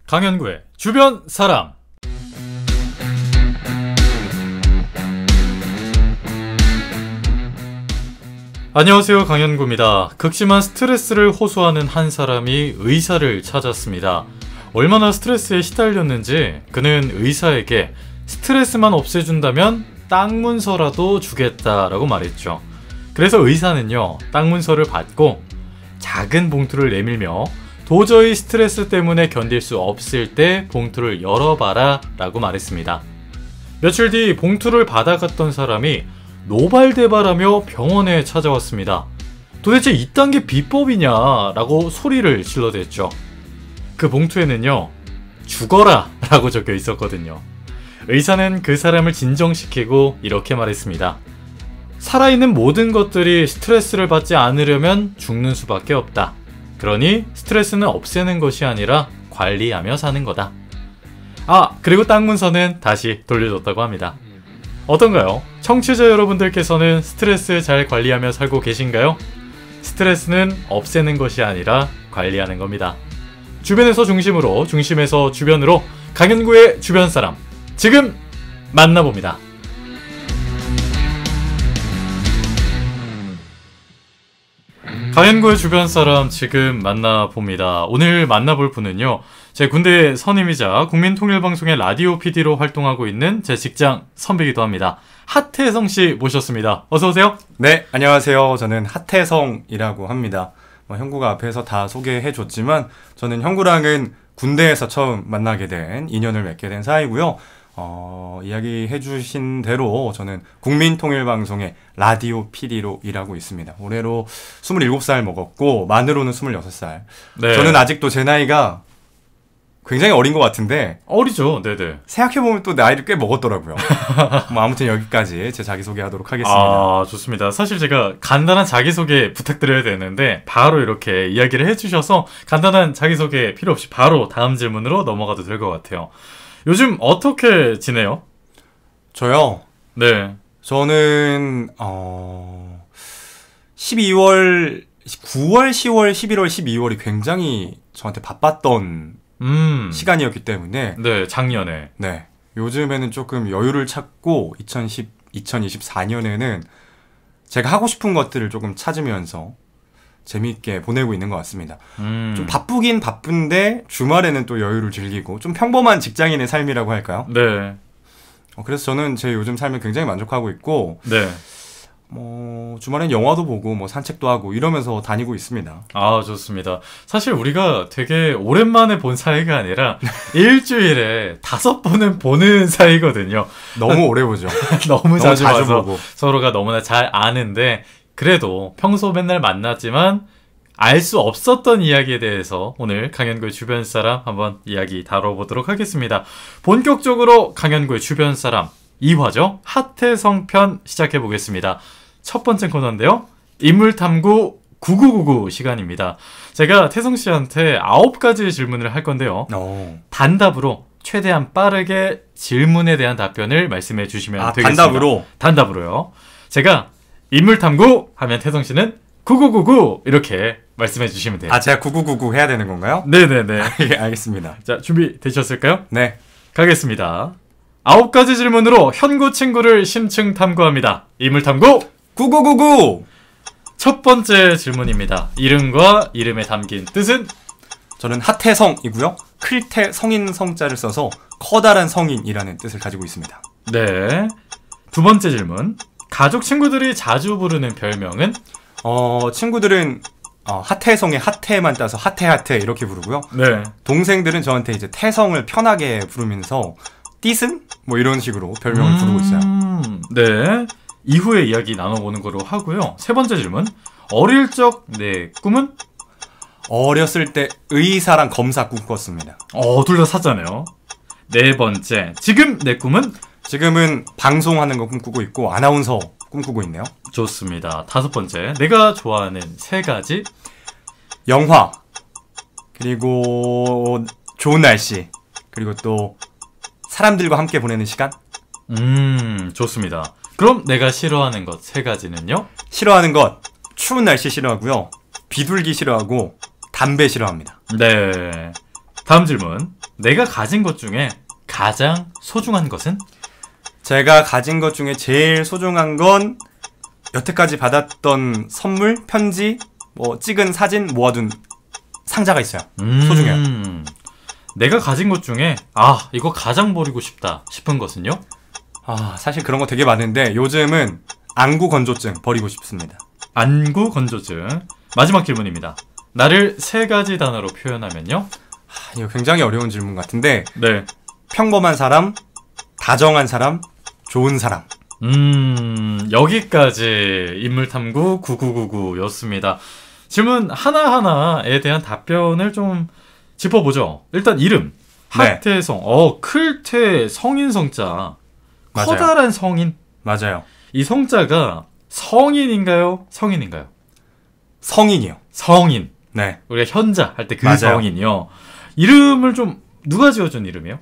강현구의 주변 사람. 안녕하세요, 강현구입니다. 극심한 스트레스를 호소하는 한 사람이 의사를 찾았습니다. 얼마나 스트레스에 시달렸는지 그는 의사에게 스트레스만 없애준다면 땅 문서라도 주겠다라고 말했죠. 그래서 의사는요, 땅 문서를 받고 작은 봉투를 내밀며 도저히 스트레스 때문에 견딜 수 없을 때 봉투를 열어봐라 라고 말했습니다. 며칠 뒤 봉투를 받아갔던 사람이 노발대발하며 병원에 찾아왔습니다. 도대체 이딴 게 비법이냐 라고 소리를 질러댔죠. 그 봉투에는요, 죽어라 라고 적혀 있었거든요. 의사는 그 사람을 진정시키고 이렇게 말했습니다. 살아있는 모든 것들이 스트레스를 받지 않으려면 죽는 수밖에 없다. 그러니 스트레스는 없애는 것이 아니라 관리하며 사는 거다. 그리고 땅 문서는 다시 돌려줬다고 합니다. 어떤가요? 청취자 여러분들께서는 스트레스 잘 관리하며 살고 계신가요? 스트레스는 없애는 것이 아니라 관리하는 겁니다. 주변에서 중심으로, 중심에서 주변으로, 강현구의 주변 사람, 지금 만나봅니다. 강현구의 주변 사람 지금 만나봅니다. 오늘 만나볼 분은요, 제 군대 선임이자 국민통일방송의 라디오 PD로 활동하고 있는 제 직장 선배이기도 합니다. 하태성씨 모셨습니다. 어서오세요. 네, 안녕하세요. 저는 하태성이라고 합니다. 형구가 앞에서 다 소개해줬지만 저는 형구랑은 군대에서 처음 만나게 된, 인연을 맺게 된 사이고요. 이야기해주신 대로 저는 국민통일방송의 라디오 PD로 일하고 있습니다. 올해로 27살 먹었고 만으로는 26살. 네. 저는 아직도 제 나이가 굉장히 어린 것 같은데 어리죠. 네네. 생각해보면 또 나이를 꽤 먹었더라고요. 아무튼 여기까지 제 자기소개 하도록 하겠습니다. 좋습니다. 사실 제가 간단한 자기소개 부탁드려야 되는데 바로 이렇게 이야기를 해주셔서 간단한 자기소개 필요 없이 바로 다음 질문으로 넘어가도 될 것 같아요. 요즘 어떻게 지내요? 저요? 네. 저는 9월, 10월, 11월, 12월이 굉장히 저한테 바빴던 시간이었기 때문에, 네, 작년에. 네. 요즘에는 조금 여유를 찾고 2024년에는 제가 하고 싶은 것들을 조금 찾으면서 재미있게 보내고 있는 것 같습니다. 좀 바쁘긴 바쁜데 주말에는 또 여유를 즐기고 좀 평범한 직장인의 삶이라고 할까요? 네. 그래서 저는 제 요즘 삶에 굉장히 만족하고 있고, 네. 주말엔 영화도 보고 산책도 하고 이러면서 다니고 있습니다. 좋습니다. 사실 우리가 되게 오랜만에 본 사이가 아니라 일주일에 5번은 보는 사이거든요. 너무 오래 보죠. 너무 자주 봐서 보고. 서로가 너무나 잘 아는데, 그래도 평소 맨날 만났지만 알 수 없었던 이야기에 대해서 오늘 강현구의 주변 사람 한번 이야기 다뤄보도록 하겠습니다. 본격적으로 강현구의 주변 사람 2화죠. 하태성 편 시작해보겠습니다. 첫 번째 코너인데요. 인물탐구 9999 시간입니다. 제가 태성씨한테 9가지 질문을 할 건데요. 단답으로 최대한 빠르게 질문에 대한 답변을 말씀해 주시면 되겠습니다. 단답으로요. 제가 인물탐구 하면 태성씨는 9999 이렇게 말씀해 주시면 돼요. 제가 9999 해야 되는 건가요? 네네네. 알겠습니다. 자, 준비되셨을까요? 네. 가겠습니다. 9가지 질문으로 현구 친구를 심층 탐구합니다. 인물탐구 9999! 첫 번째 질문입니다. 이름과 이름에 담긴 뜻은? 저는 하태성이고요. 클태 성인 성자를 써서 커다란 성인이라는 뜻을 가지고 있습니다. 네. 두 번째 질문. 가족 친구들이 자주 부르는 별명은? 친구들은 하태성의 하태만 따서 하태하태 이렇게 부르고요. 네. 동생들은 저한테 이제 태성을 편하게 부르면서 띠슨? 이런 식으로 별명을 부르고 있어요. 네. 이후에 이야기 나눠보는 거로 하고요. 세 번째 질문. 어릴 적 내 꿈은? 어렸을 때 의사랑 검사 꿈꿨습니다. 둘 다 사잖아요. 네 번째. 지금 내 꿈은? 지금은 방송하는 거 꿈꾸고 있고 아나운서 꿈꾸고 있네요. 좋습니다. 다섯 번째. 내가 좋아하는 3가지? 영화, 그리고 좋은 날씨, 그리고 또 사람들과 함께 보내는 시간? 좋습니다. 그럼 내가 싫어하는 것 3가지는요? 싫어하는 것, 추운 날씨 싫어하고요. 비둘기 싫어하고 담배 싫어합니다. 네. 다음 질문. 내가 가진 것 중에 가장 소중한 것은? 제가 가진 것 중에 제일 소중한 건 여태까지 받았던 선물, 편지, 뭐 찍은 사진 모아둔 상자가 있어요. 소중해요. 내가 가진 것 중에 이거 가장 버리고 싶다 싶은 것은요? 사실 그런 거 되게 많은데 요즘은 안구 건조증 버리고 싶습니다. 안구 건조증. 마지막 질문입니다. 나를 3가지 단어로 표현하면요? 이거 굉장히 어려운 질문 같은데 네. 평범한 사람, 다정한 사람, 좋은 사람. 여기까지 인물탐구 9999였습니다. 질문 하나하나에 대한 답변을 좀 짚어보죠. 일단 이름. 네. 하태성. 클태 성인 성자. 맞아요. 커다란 성인. 맞아요. 이 성자가 성인인가요? 성인인가요? 성인이요. 성인. 네. 우리가 현자 할 때 그 맞아요. 성인이요. 이름을 좀 누가 지어준 이름이에요?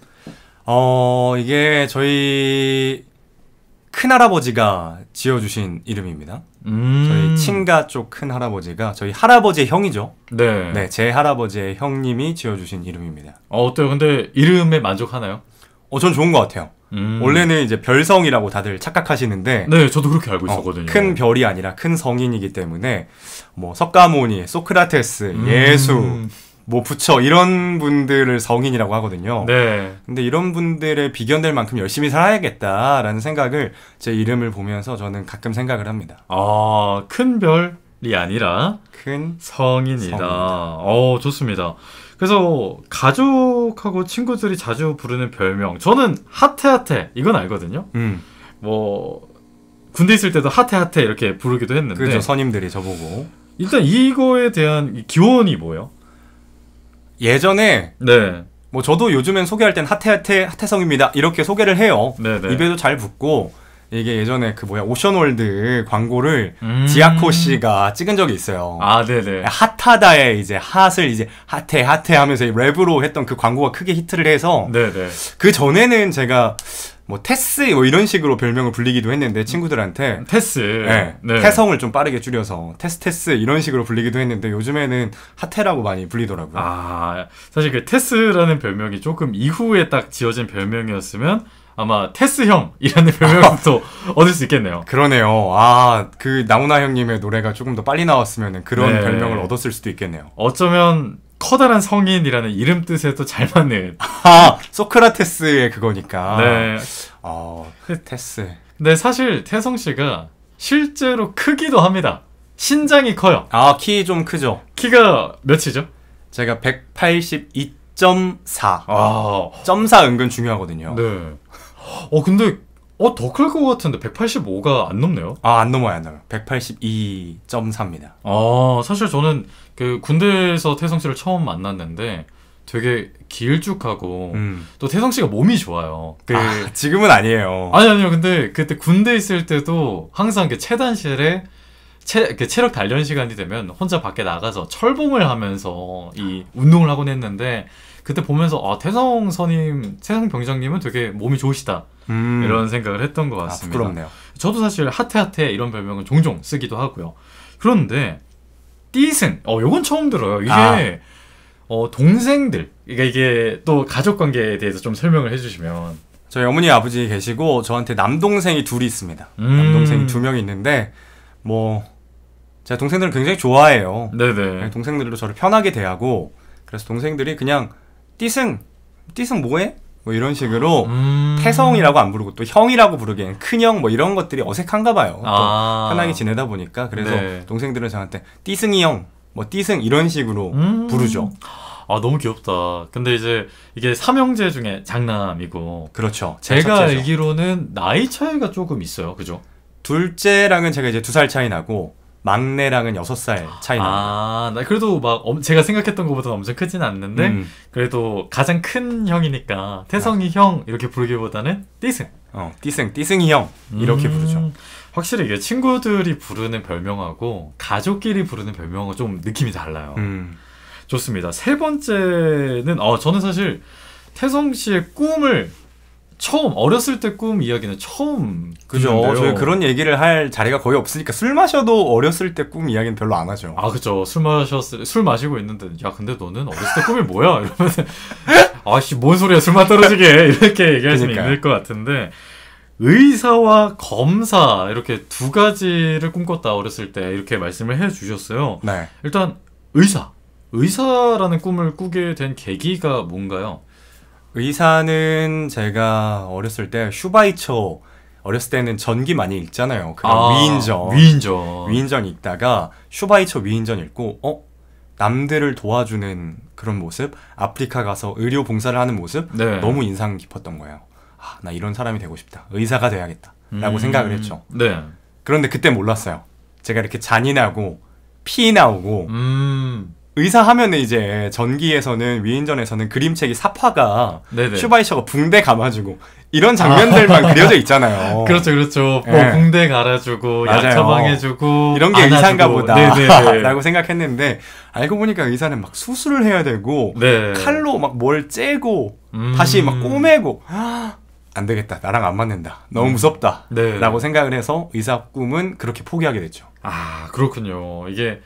이게 저희 큰할아버지가 지어주신 이름입니다. 저희 친가 쪽 큰할아버지가 저희 할아버지의 형이죠. 네. 네, 제 할아버지의 형님이 지어주신 이름입니다. 어때요? 근데 이름에 만족하나요? 전 좋은 것 같아요. 원래는 이제 별성이라고 다들 착각하시는데 네, 저도 그렇게 알고 있었거든요. 큰 별이 아니라 큰 성인이기 때문에 뭐 석가모니, 소크라테스, 예수, 뭐 부처 이런 분들을 성인이라고 하거든요. 네. 근데 이런 분들의 비견될 만큼 열심히 살아야겠다라는 생각을 제 이름을 보면서 저는 가끔 생각을 합니다. 큰 별이 아니라 큰 성인이다. 좋습니다. 그래서 가족하고 친구들이 자주 부르는 별명, 저는 하태하태 이건 알거든요. 뭐 군대 있을 때도 하태하태 이렇게 부르기도 했는데. 그죠, 선임들이 저보고. 일단 이거에 대한 기원이 뭐예요? 예전에 네. 뭐 저도 요즘엔 소개할 땐 하태성입니다 이렇게 소개를 해요. 네네. 입에도 잘 붙고. 이게 예전에 오션월드 광고를 지아코 씨가 찍은 적이 있어요. 네네. 핫하다에 이제 핫을 이제 핫해 하면서 랩으로 했던 그 광고가 크게 히트를 해서. 네네. 그 전에는 제가 뭐 테스 뭐 이런 식으로 별명을 불리기도 했는데 친구들한테 테스. 네. 태성을 좀 빠르게 줄여서 테스 이런 식으로 불리기도 했는데 요즘에는 핫해라고 많이 불리더라고요. 사실 그 테스라는 별명이 조금 이후에 딱 지어진 별명이었으면 아마 테스 형이라는 별명부터 얻을 수 있겠네요. 그러네요. 그 나훈아 형님의 노래가 조금 더 빨리 나왔으면 그런 별명을 얻었을 수도 있겠네요. 어쩌면 커다란 성인이라는 이름 뜻에도 잘 맞는. 소크라테스의 그거니까. 네. 테스. 네, 사실 태성 씨가 실제로 크기도 합니다. 신장이 커요. 키 좀 크죠. 키가 몇이죠? 제가 182.4. 점 4 은근 중요하거든요. 네. 근데 더 클 것 같은데 185가 안 넘네요. 안 넘어요. 182.4입니다. 사실 저는 그 군대에서 태성 씨를 처음 만났는데 되게 길쭉하고 또 태성 씨가 몸이 좋아요. 지금은 아니에요. 아니요. 근데 그때 군대 있을 때도 항상 그 체단실에 체력 단련 시간이 되면 혼자 밖에 나가서 철봉을 하면서 이 운동을 하곤 했는데, 그때 보면서 태성 병장님은 되게 몸이 좋으시다 이런 생각을 했던 것 같습니다. 부끄럽네요. 저도 사실 하태하태 이런 별명을 종종 쓰기도 하고요. 그런데 띠승, 요건 처음 들어요. 이게 동생들, 그러니까 이게 또 가족 관계에 대해서 좀 설명을 해주시면. 저희 어머니 아버지 계시고 저한테 남동생이 둘이 있습니다. 남동생이 2명이 있는데 제가 동생들을 굉장히 좋아해요. 네네. 동생들도 저를 편하게 대하고, 그래서 동생들이 그냥 띠승 뭐해? 뭐 이런 식으로 태성이라고 안 부르고 또 형이라고 부르기엔 큰형 뭐 이런 것들이 어색한가 봐요. 또 편하게 지내다 보니까. 그래서 동생들은 저한테 띠승이 형, 뭐 띠승 이런 식으로 부르죠. 너무 귀엽다. 근데 이제 이게 삼형제 중에 장남이고. 그렇죠. 제가 알기로는 나이 차이가 조금 있어요. 그죠? 둘째랑은 제가 이제 2살 차이 나고, 막내랑은 6살 차이 납니다. 나 그래도 제가 생각했던 것보다 엄청 크진 않는데, 그래도 가장 큰 형이니까 태성이 형 이렇게 부르기보다는 띠승. 띠승이 형 이렇게 부르죠. 확실히 이게 친구들이 부르는 별명하고 가족끼리 부르는 별명은 좀 느낌이 달라요. 좋습니다. 3번째는 저는 사실 태성 씨의 꿈을 어렸을 때 꿈 이야기는 처음. 그죠. 저희 그런 얘기를 할 자리가 거의 없으니까 술 마셔도 어렸을 때 꿈 이야기는 별로 안 하죠. 그죠. 술 마시고 있는데, 야, 근데 너는 어렸을 때 꿈이 뭐야? 이러면 아씨 뭔 소리야 술만 떨어지게 이렇게 얘기할 수는 있을 것 같은데 의사와 검사 이렇게 두 가지를 꿈꿨다 어렸을 때 이렇게 말씀을 해주셨어요. 네. 일단 의사라는 꿈을 꾸게 된 계기가 뭔가요? 의사는 제가 어렸을 때 슈바이처 어렸을 때는 전기 많이 읽잖아요. 그런 위인전 읽다가 슈바이처 위인전 읽고 남들을 도와주는 그런 모습, 아프리카 가서 의료 봉사를 하는 모습 네. 너무 인상 깊었던 거예요. 나 이런 사람이 되고 싶다. 의사가 돼야겠다. 라고 생각을 했죠. 네. 그런데 그때 몰랐어요. 제가 이렇게 잔인하고 피 나오고 의사 하면은 이제 전기에서는 위인전에서는 그림책이 사파가 네네. 슈바이처가 붕대 감아주고 이런 장면들만 그려져 있잖아요. 그렇죠. 뭐 붕대 갈아주고 약 처방해주고 이런 게 의사인가 보다 라고 생각했는데 알고 보니까 의사는 막 수술을 해야 되고 네. 칼로 막 뭘 째고 다시 막 꼬매고 안 되겠다. 나랑 안 맞는다. 너무 무섭다. 네. 라고 생각을 해서 의사 꿈은 그렇게 포기하게 됐죠. 아 그렇군요. 이게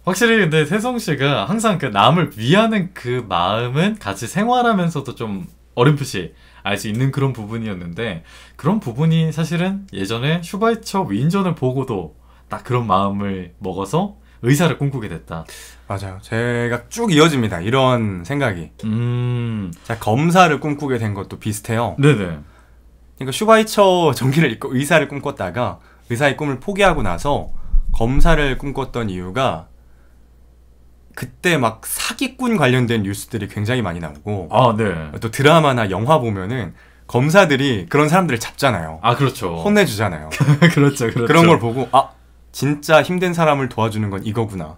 확실히 근데 태성 씨가 항상 그 남을 위하는 그 마음은 같이 생활하면서도 좀 어렴풋이 알 수 있는 그런 부분이었는데 그런 부분이 사실은 예전에 슈바이처 위인전을 보고도 딱 그런 마음을 먹어서 의사를 꿈꾸게 됐다. 맞아요. 제가 쭉 이어집니다. 이런 생각이. 제가 검사를 꿈꾸게 된 것도 비슷해요. 네네. 그러니까 슈바이처 전기를 읽고 의사를 꿈꿨다가 의사의 꿈을 포기하고 나서 검사를 꿈꿨던 이유가 그때 막 사기꾼 관련된 뉴스들이 굉장히 많이 나오고 네. 또 드라마나 영화 보면은 검사들이 그런 사람들을 잡잖아요. 그렇죠. 혼내주잖아요. 그렇죠. 그런 걸 보고 진짜 힘든 사람을 도와주는 건 이거구나.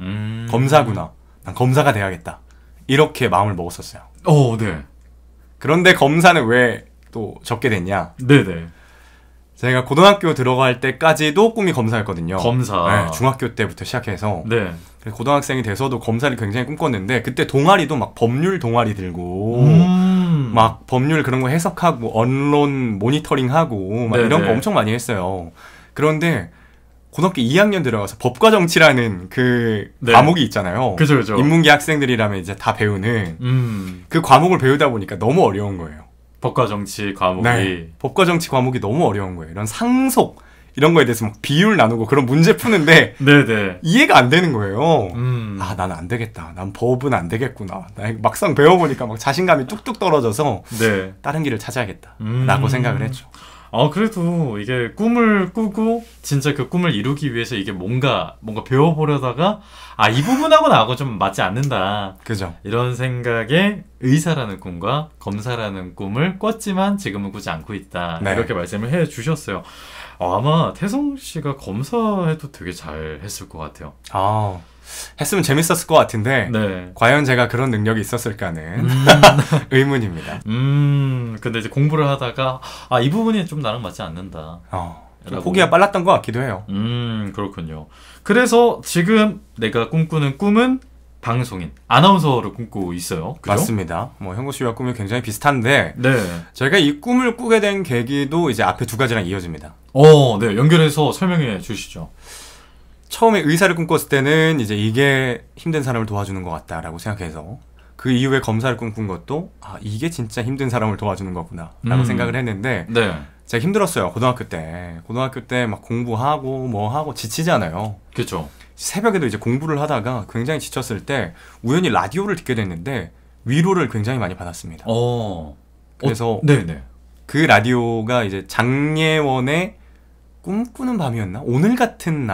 검사구나. 난 검사가 돼야겠다. 이렇게 마음을 먹었었어요. 네. 그런데 검사는 왜 또 적게 됐냐? 네네. 제가 고등학교 들어갈 때까지도 꿈이 검사였거든요. 검사. 네, 중학교 때부터 시작해서. 네. 고등학생이 돼서도 검사를 굉장히 꿈꿨는데 그때 동아리도 막 법률 동아리 들고 막 법률 그런 거 해석하고 언론 모니터링하고 막 이런 거 엄청 많이 했어요. 그런데 고등학교 2학년 들어가서 법과 정치라는 그 과목이 있잖아요. 그죠. 인문계 학생들이라면 이제 다 배우는 그 과목을 배우다 보니까 너무 어려운 거예요. 법과 정치 과목이. 네. 법과 정치 과목이 너무 어려운 거예요. 이런 상속 이런 거에 대해서 막 비율 나누고 그런 문제 푸는데 네네. 이해가 안 되는 거예요. 나는 안 되겠다. 난 법은 안 되겠구나. 막상 배워보니까 막 자신감이 뚝뚝 떨어져서 네. 다른 길을 찾아야겠다. 라고 생각을 했죠. 그래도 이게 꿈을 꾸고 진짜 그 꿈을 이루기 위해서 이게 뭔가 배워보려다가 이 부분하고 나하고 좀 맞지 않는다. 그죠. 이런 생각에 의사라는 꿈과 검사라는 꿈을 꿨지만 지금은 꾸지 않고 있다. 네. 이렇게 말씀을 해주셨어요. 아마 태성 씨가 검사해도 되게 잘 했을 것 같아요. 했으면 재밌었을 것 같은데 네. 과연 제가 그런 능력이 있었을까는 의문입니다. 근데 이제 공부를 하다가 이 부분이 좀 나랑 맞지 않는다. 포기가 빨랐던 것 같기도 해요. 그렇군요. 그래서 지금 내가 꿈꾸는 꿈은 방송인, 아나운서를 꿈꾸고 있어요. 그죠? 맞습니다. 형구 씨와 꿈이 굉장히 비슷한데 네. 제가 이 꿈을 꾸게 된 계기도 이제 앞에 두 가지랑 이어집니다. 네. 연결해서 설명해 주시죠. 처음에 의사를 꿈꿨을 때는 이제 이게 힘든 사람을 도와주는 것 같다라고 생각해서 그 이후에 검사를 꿈꾼 것도 이게 진짜 힘든 사람을 도와주는 거구나 라고 생각을 했는데 네. 제가 힘들었어요. 고등학교 때 막 공부하고 뭐 하고 지치잖아요. 그렇죠. 새벽에도 이제 공부를 하다가 굉장히 지쳤을 때 우연히 라디오를 듣게 됐는데 위로를 굉장히 많이 받았습니다. 그래서 네네. 그 라디오가 이제 장예원의 꿈꾸는 밤이었나? 오늘 같은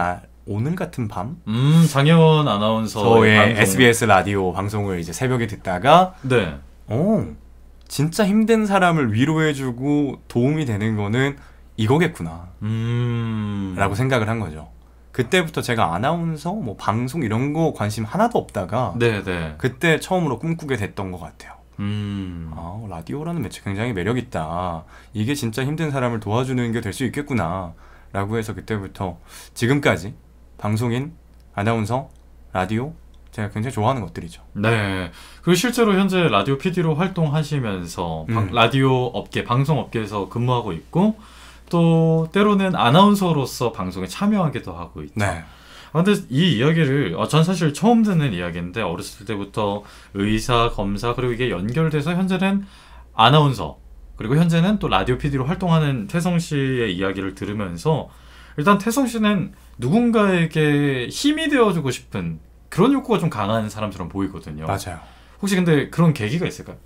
밤? 장혜원 아나운서의 SBS 라디오 방송을 이제 새벽에 듣다가 네. 진짜 힘든 사람을 위로해주고 도움이 되는 거는 이거겠구나 라고 생각을 한 거죠. 그때부터 제가 아나운서, 방송 이런 거 관심 하나도 없다가 네네. 그때 처음으로 꿈꾸게 됐던 것 같아요. 라디오라는 매체 굉장히 매력있다. 이게 진짜 힘든 사람을 도와주는 게 될 수 있겠구나 라고 해서 그때부터 지금까지 방송인, 아나운서, 라디오 제가 굉장히 좋아하는 것들이죠. 네. 그리고 실제로 현재 라디오 PD로 활동하시면서 라디오 업계, 방송 업계에서 근무하고 있고 또 때로는 아나운서로서 방송에 참여하기도 하고 있죠. 네. 근데 이 이야기를 전 사실 처음 듣는 이야기인데 어렸을 때부터 의사, 검사 그리고 이게 연결돼서 현재는 아나운서 그리고 현재는 또 라디오 PD로 활동하는 태성 씨의 이야기를 들으면서 일단 태성 씨는 누군가에게 힘이 되어주고 싶은 그런 욕구가 좀 강한 사람처럼 보이거든요. 맞아요. 혹시 근데 그런 계기가 있을까요?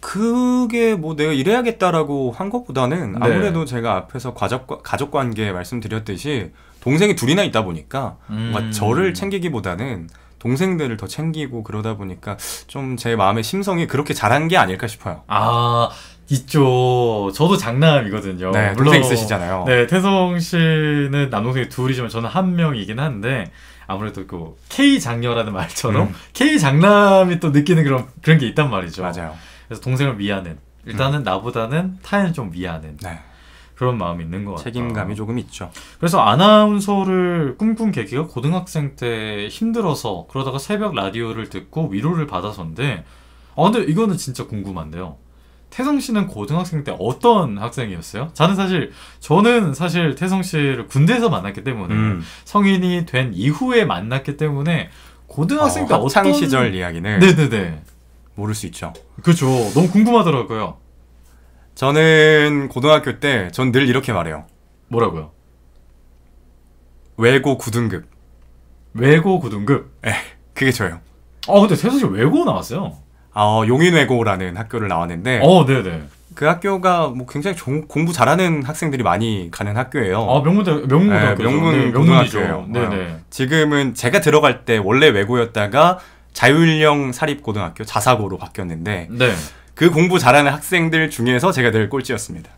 그게 뭐 내가 이래야겠다라고 한 것보다는 네. 아무래도 제가 앞에서 가족 관계 말씀드렸듯이 동생이 둘이나 있다 보니까 뭔가 저를 챙기기보다는 동생들을 더 챙기고 그러다 보니까 좀 제 마음의 심성이 그렇게 자란 게 아닐까 싶어요. 아, 있죠. 저도 장남이거든요. 네, 물론 동생 있으시잖아요. 네, 태성 씨는 남동생이 둘이지만 저는 한 명이긴 한데 아무래도 그 K 장녀라는 말처럼 K 장남이 또 느끼는 그런 게 있단 말이죠. 맞아요. 그래서 동생을 위하는 일단은 나보다는 타인을 좀 위하는 네. 그런 마음이 있는 것 같아요. 책임감이 조금 있죠. 그래서 아나운서를 꿈꾼 계기가 고등학생 때 힘들어서 그러다가 새벽 라디오를 듣고 위로를 받아서인데 근데 이거는 진짜 궁금한데요. 태성 씨는 고등학생 때 어떤 학생이었어요? 저는 사실 태성 씨를 군대에서 만났기 때문에 성인이 된 이후에 만났기 때문에 고등학생 때 학창 어떤 시절 이야기는 네네네 모를 수 있죠. 그렇죠. 너무 궁금하더라고요. 저는 고등학교 때 전 늘 이렇게 말해요. 뭐라고요? 외고 9등급. 외고 9등급? 그게 저예요. 근데 태성 씨 외고 나왔어요? 용인외고라는 학교를 나왔는데 네네. 그 학교가 뭐 굉장히 공부 잘하는 학생들이 많이 가는 학교예요. 명문고등학교죠. 명문 고등학교예요. 네네. 지금은 제가 들어갈 때 원래 외고였다가 자율형 사립고등학교 자사고로 바뀌었는데 네. 그 공부 잘하는 학생들 중에서 제가 늘 꼴찌였습니다.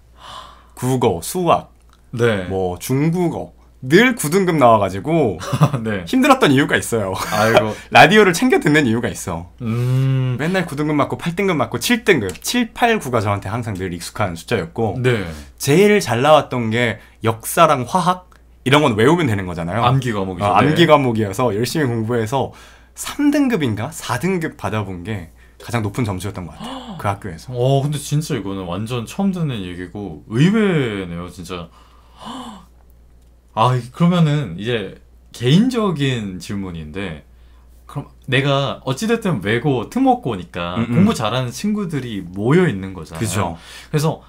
국어, 수학, 네. 뭐 중국어 늘 9등급 나와가지고 네. 힘들었던 이유가 있어요. 아이고. 라디오를 챙겨 듣는 이유가 있어. 맨날 9등급 맞고 8등급 맞고 7등급 7, 8, 9가 저한테 항상 늘 익숙한 숫자였고 네. 제일 잘 나왔던 게 역사랑 화학 이런 건 외우면 되는 거잖아요. 암기 과목이죠. 암기 과목이어서 열심히 공부해서 3등급인가 4등급 받아본 게 가장 높은 점수였던 것 같아요. 그 학교에서. 근데 진짜 이거는 완전 처음 듣는 얘기고 의외네요, 진짜. 그러면은 이제 개인적인 질문인데 그럼 내가 어찌됐든 외고 특목고니까 공부 잘하는 친구들이 모여 있는 거잖아요. 그죠. 그래서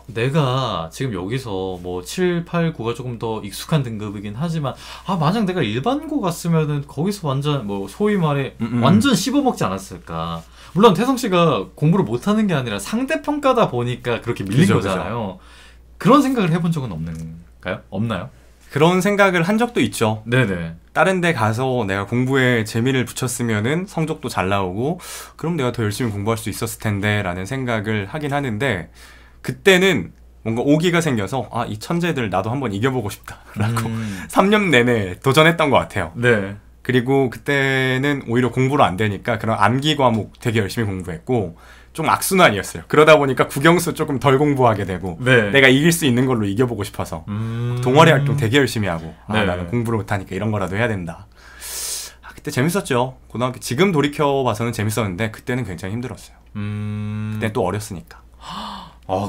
내가 지금 여기서 뭐 7, 8, 9가 조금 더 익숙한 등급이긴 하지만 만약 내가 일반고 갔으면은 거기서 완전 뭐 소위 말해 완전 씹어먹지 않았을까. 물론 태성 씨가 공부를 못하는 게 아니라 상대평가다 보니까 그렇게 밀린 그죠, 거잖아요. 그런 생각을 해본 적은 없는가요? 없나요? 그런 생각을 한 적도 있죠. 네네. 다른 데 가서 내가 공부에 재미를 붙였으면은 성적도 잘 나오고 그럼 내가 더 열심히 공부할 수 있었을 텐데 라는 생각을 하긴 하는데 그때는 뭔가 오기가 생겨서 이 천재들 나도 한번 이겨보고 싶다 라고 3년 내내 도전했던 것 같아요. 네. 그리고 그때는 오히려 공부로 안 되니까 그런 암기 과목 되게 열심히 공부했고 좀 악순환이었어요. 그러다 보니까 국영수 조금 덜 공부하게 되고 네. 내가 이길 수 있는 걸로 이겨보고 싶어서 동아리 활동 되게 열심히 하고 네. 나는 공부를 못하니까 이런 거라도 해야 된다. 그때 재밌었죠. 고등학교 지금 돌이켜봐서는 재밌었는데 그때는 굉장히 힘들었어요. 그때는 또 어렸으니까.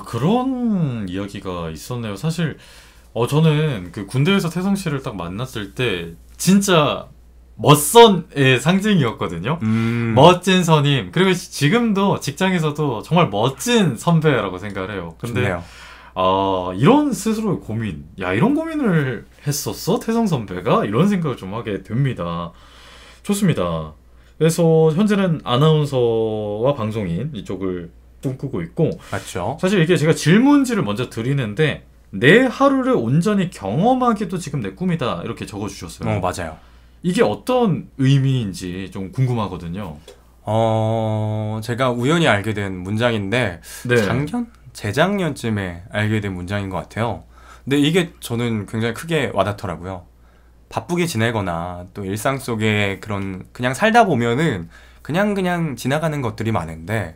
그런 이야기가 있었네요. 사실 저는 그 군대에서 태성 씨를 딱 만났을 때 진짜 멋선의 상징이었거든요. 멋진 선임. 그리고 지금도 직장에서도 정말 멋진 선배라고 생각을 해요. 근데 좋네요. 이런 스스로의 고민, 이런 고민을 했었어? 태성 선배가? 이런 생각을 좀 하게 됩니다. 좋습니다. 그래서 현재는 아나운서와 방송인 이쪽을 꿈꾸고 있고 맞죠. 사실 이게 제가 질문지를 먼저 드리는데 내 하루를 온전히 경험하기도 지금 내 꿈이다 이렇게 적어주셨어요. 맞아요. 이게 어떤 의미인지 좀 궁금하거든요. 제가 우연히 알게 된 문장인데 네. 재작년쯤에 알게 된 문장인 것 같아요. 근데 이게 저는 굉장히 크게 와닿더라고요. 바쁘게 지내거나 또 일상 속에 그냥 살다 보면은 그냥 지나가는 것들이 많은데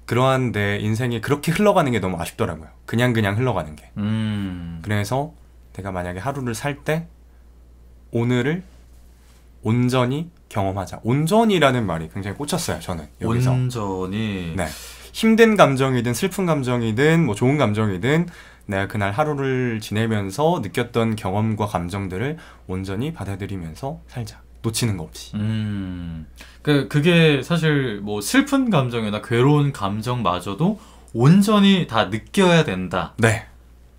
그러한 내 인생이 그렇게 흘러가는 게 너무 아쉽더라고요. 그냥 흘러가는 게. 그래서 내가 만약에 하루를 살 때 오늘을 온전히 경험하자. 온전이라는 말이 굉장히 꽂혔어요. 저는 여기서. 온전히. 네. 힘든 감정이든 슬픈 감정이든 뭐 좋은 감정이든 내가 그날 하루를 지내면서 느꼈던 경험과 감정들을 온전히 받아들이면서 살자. 놓치는 거 없이. 그게 사실 뭐 슬픈 감정이나 괴로운 감정마저도 온전히 다 느껴야 된다. 네.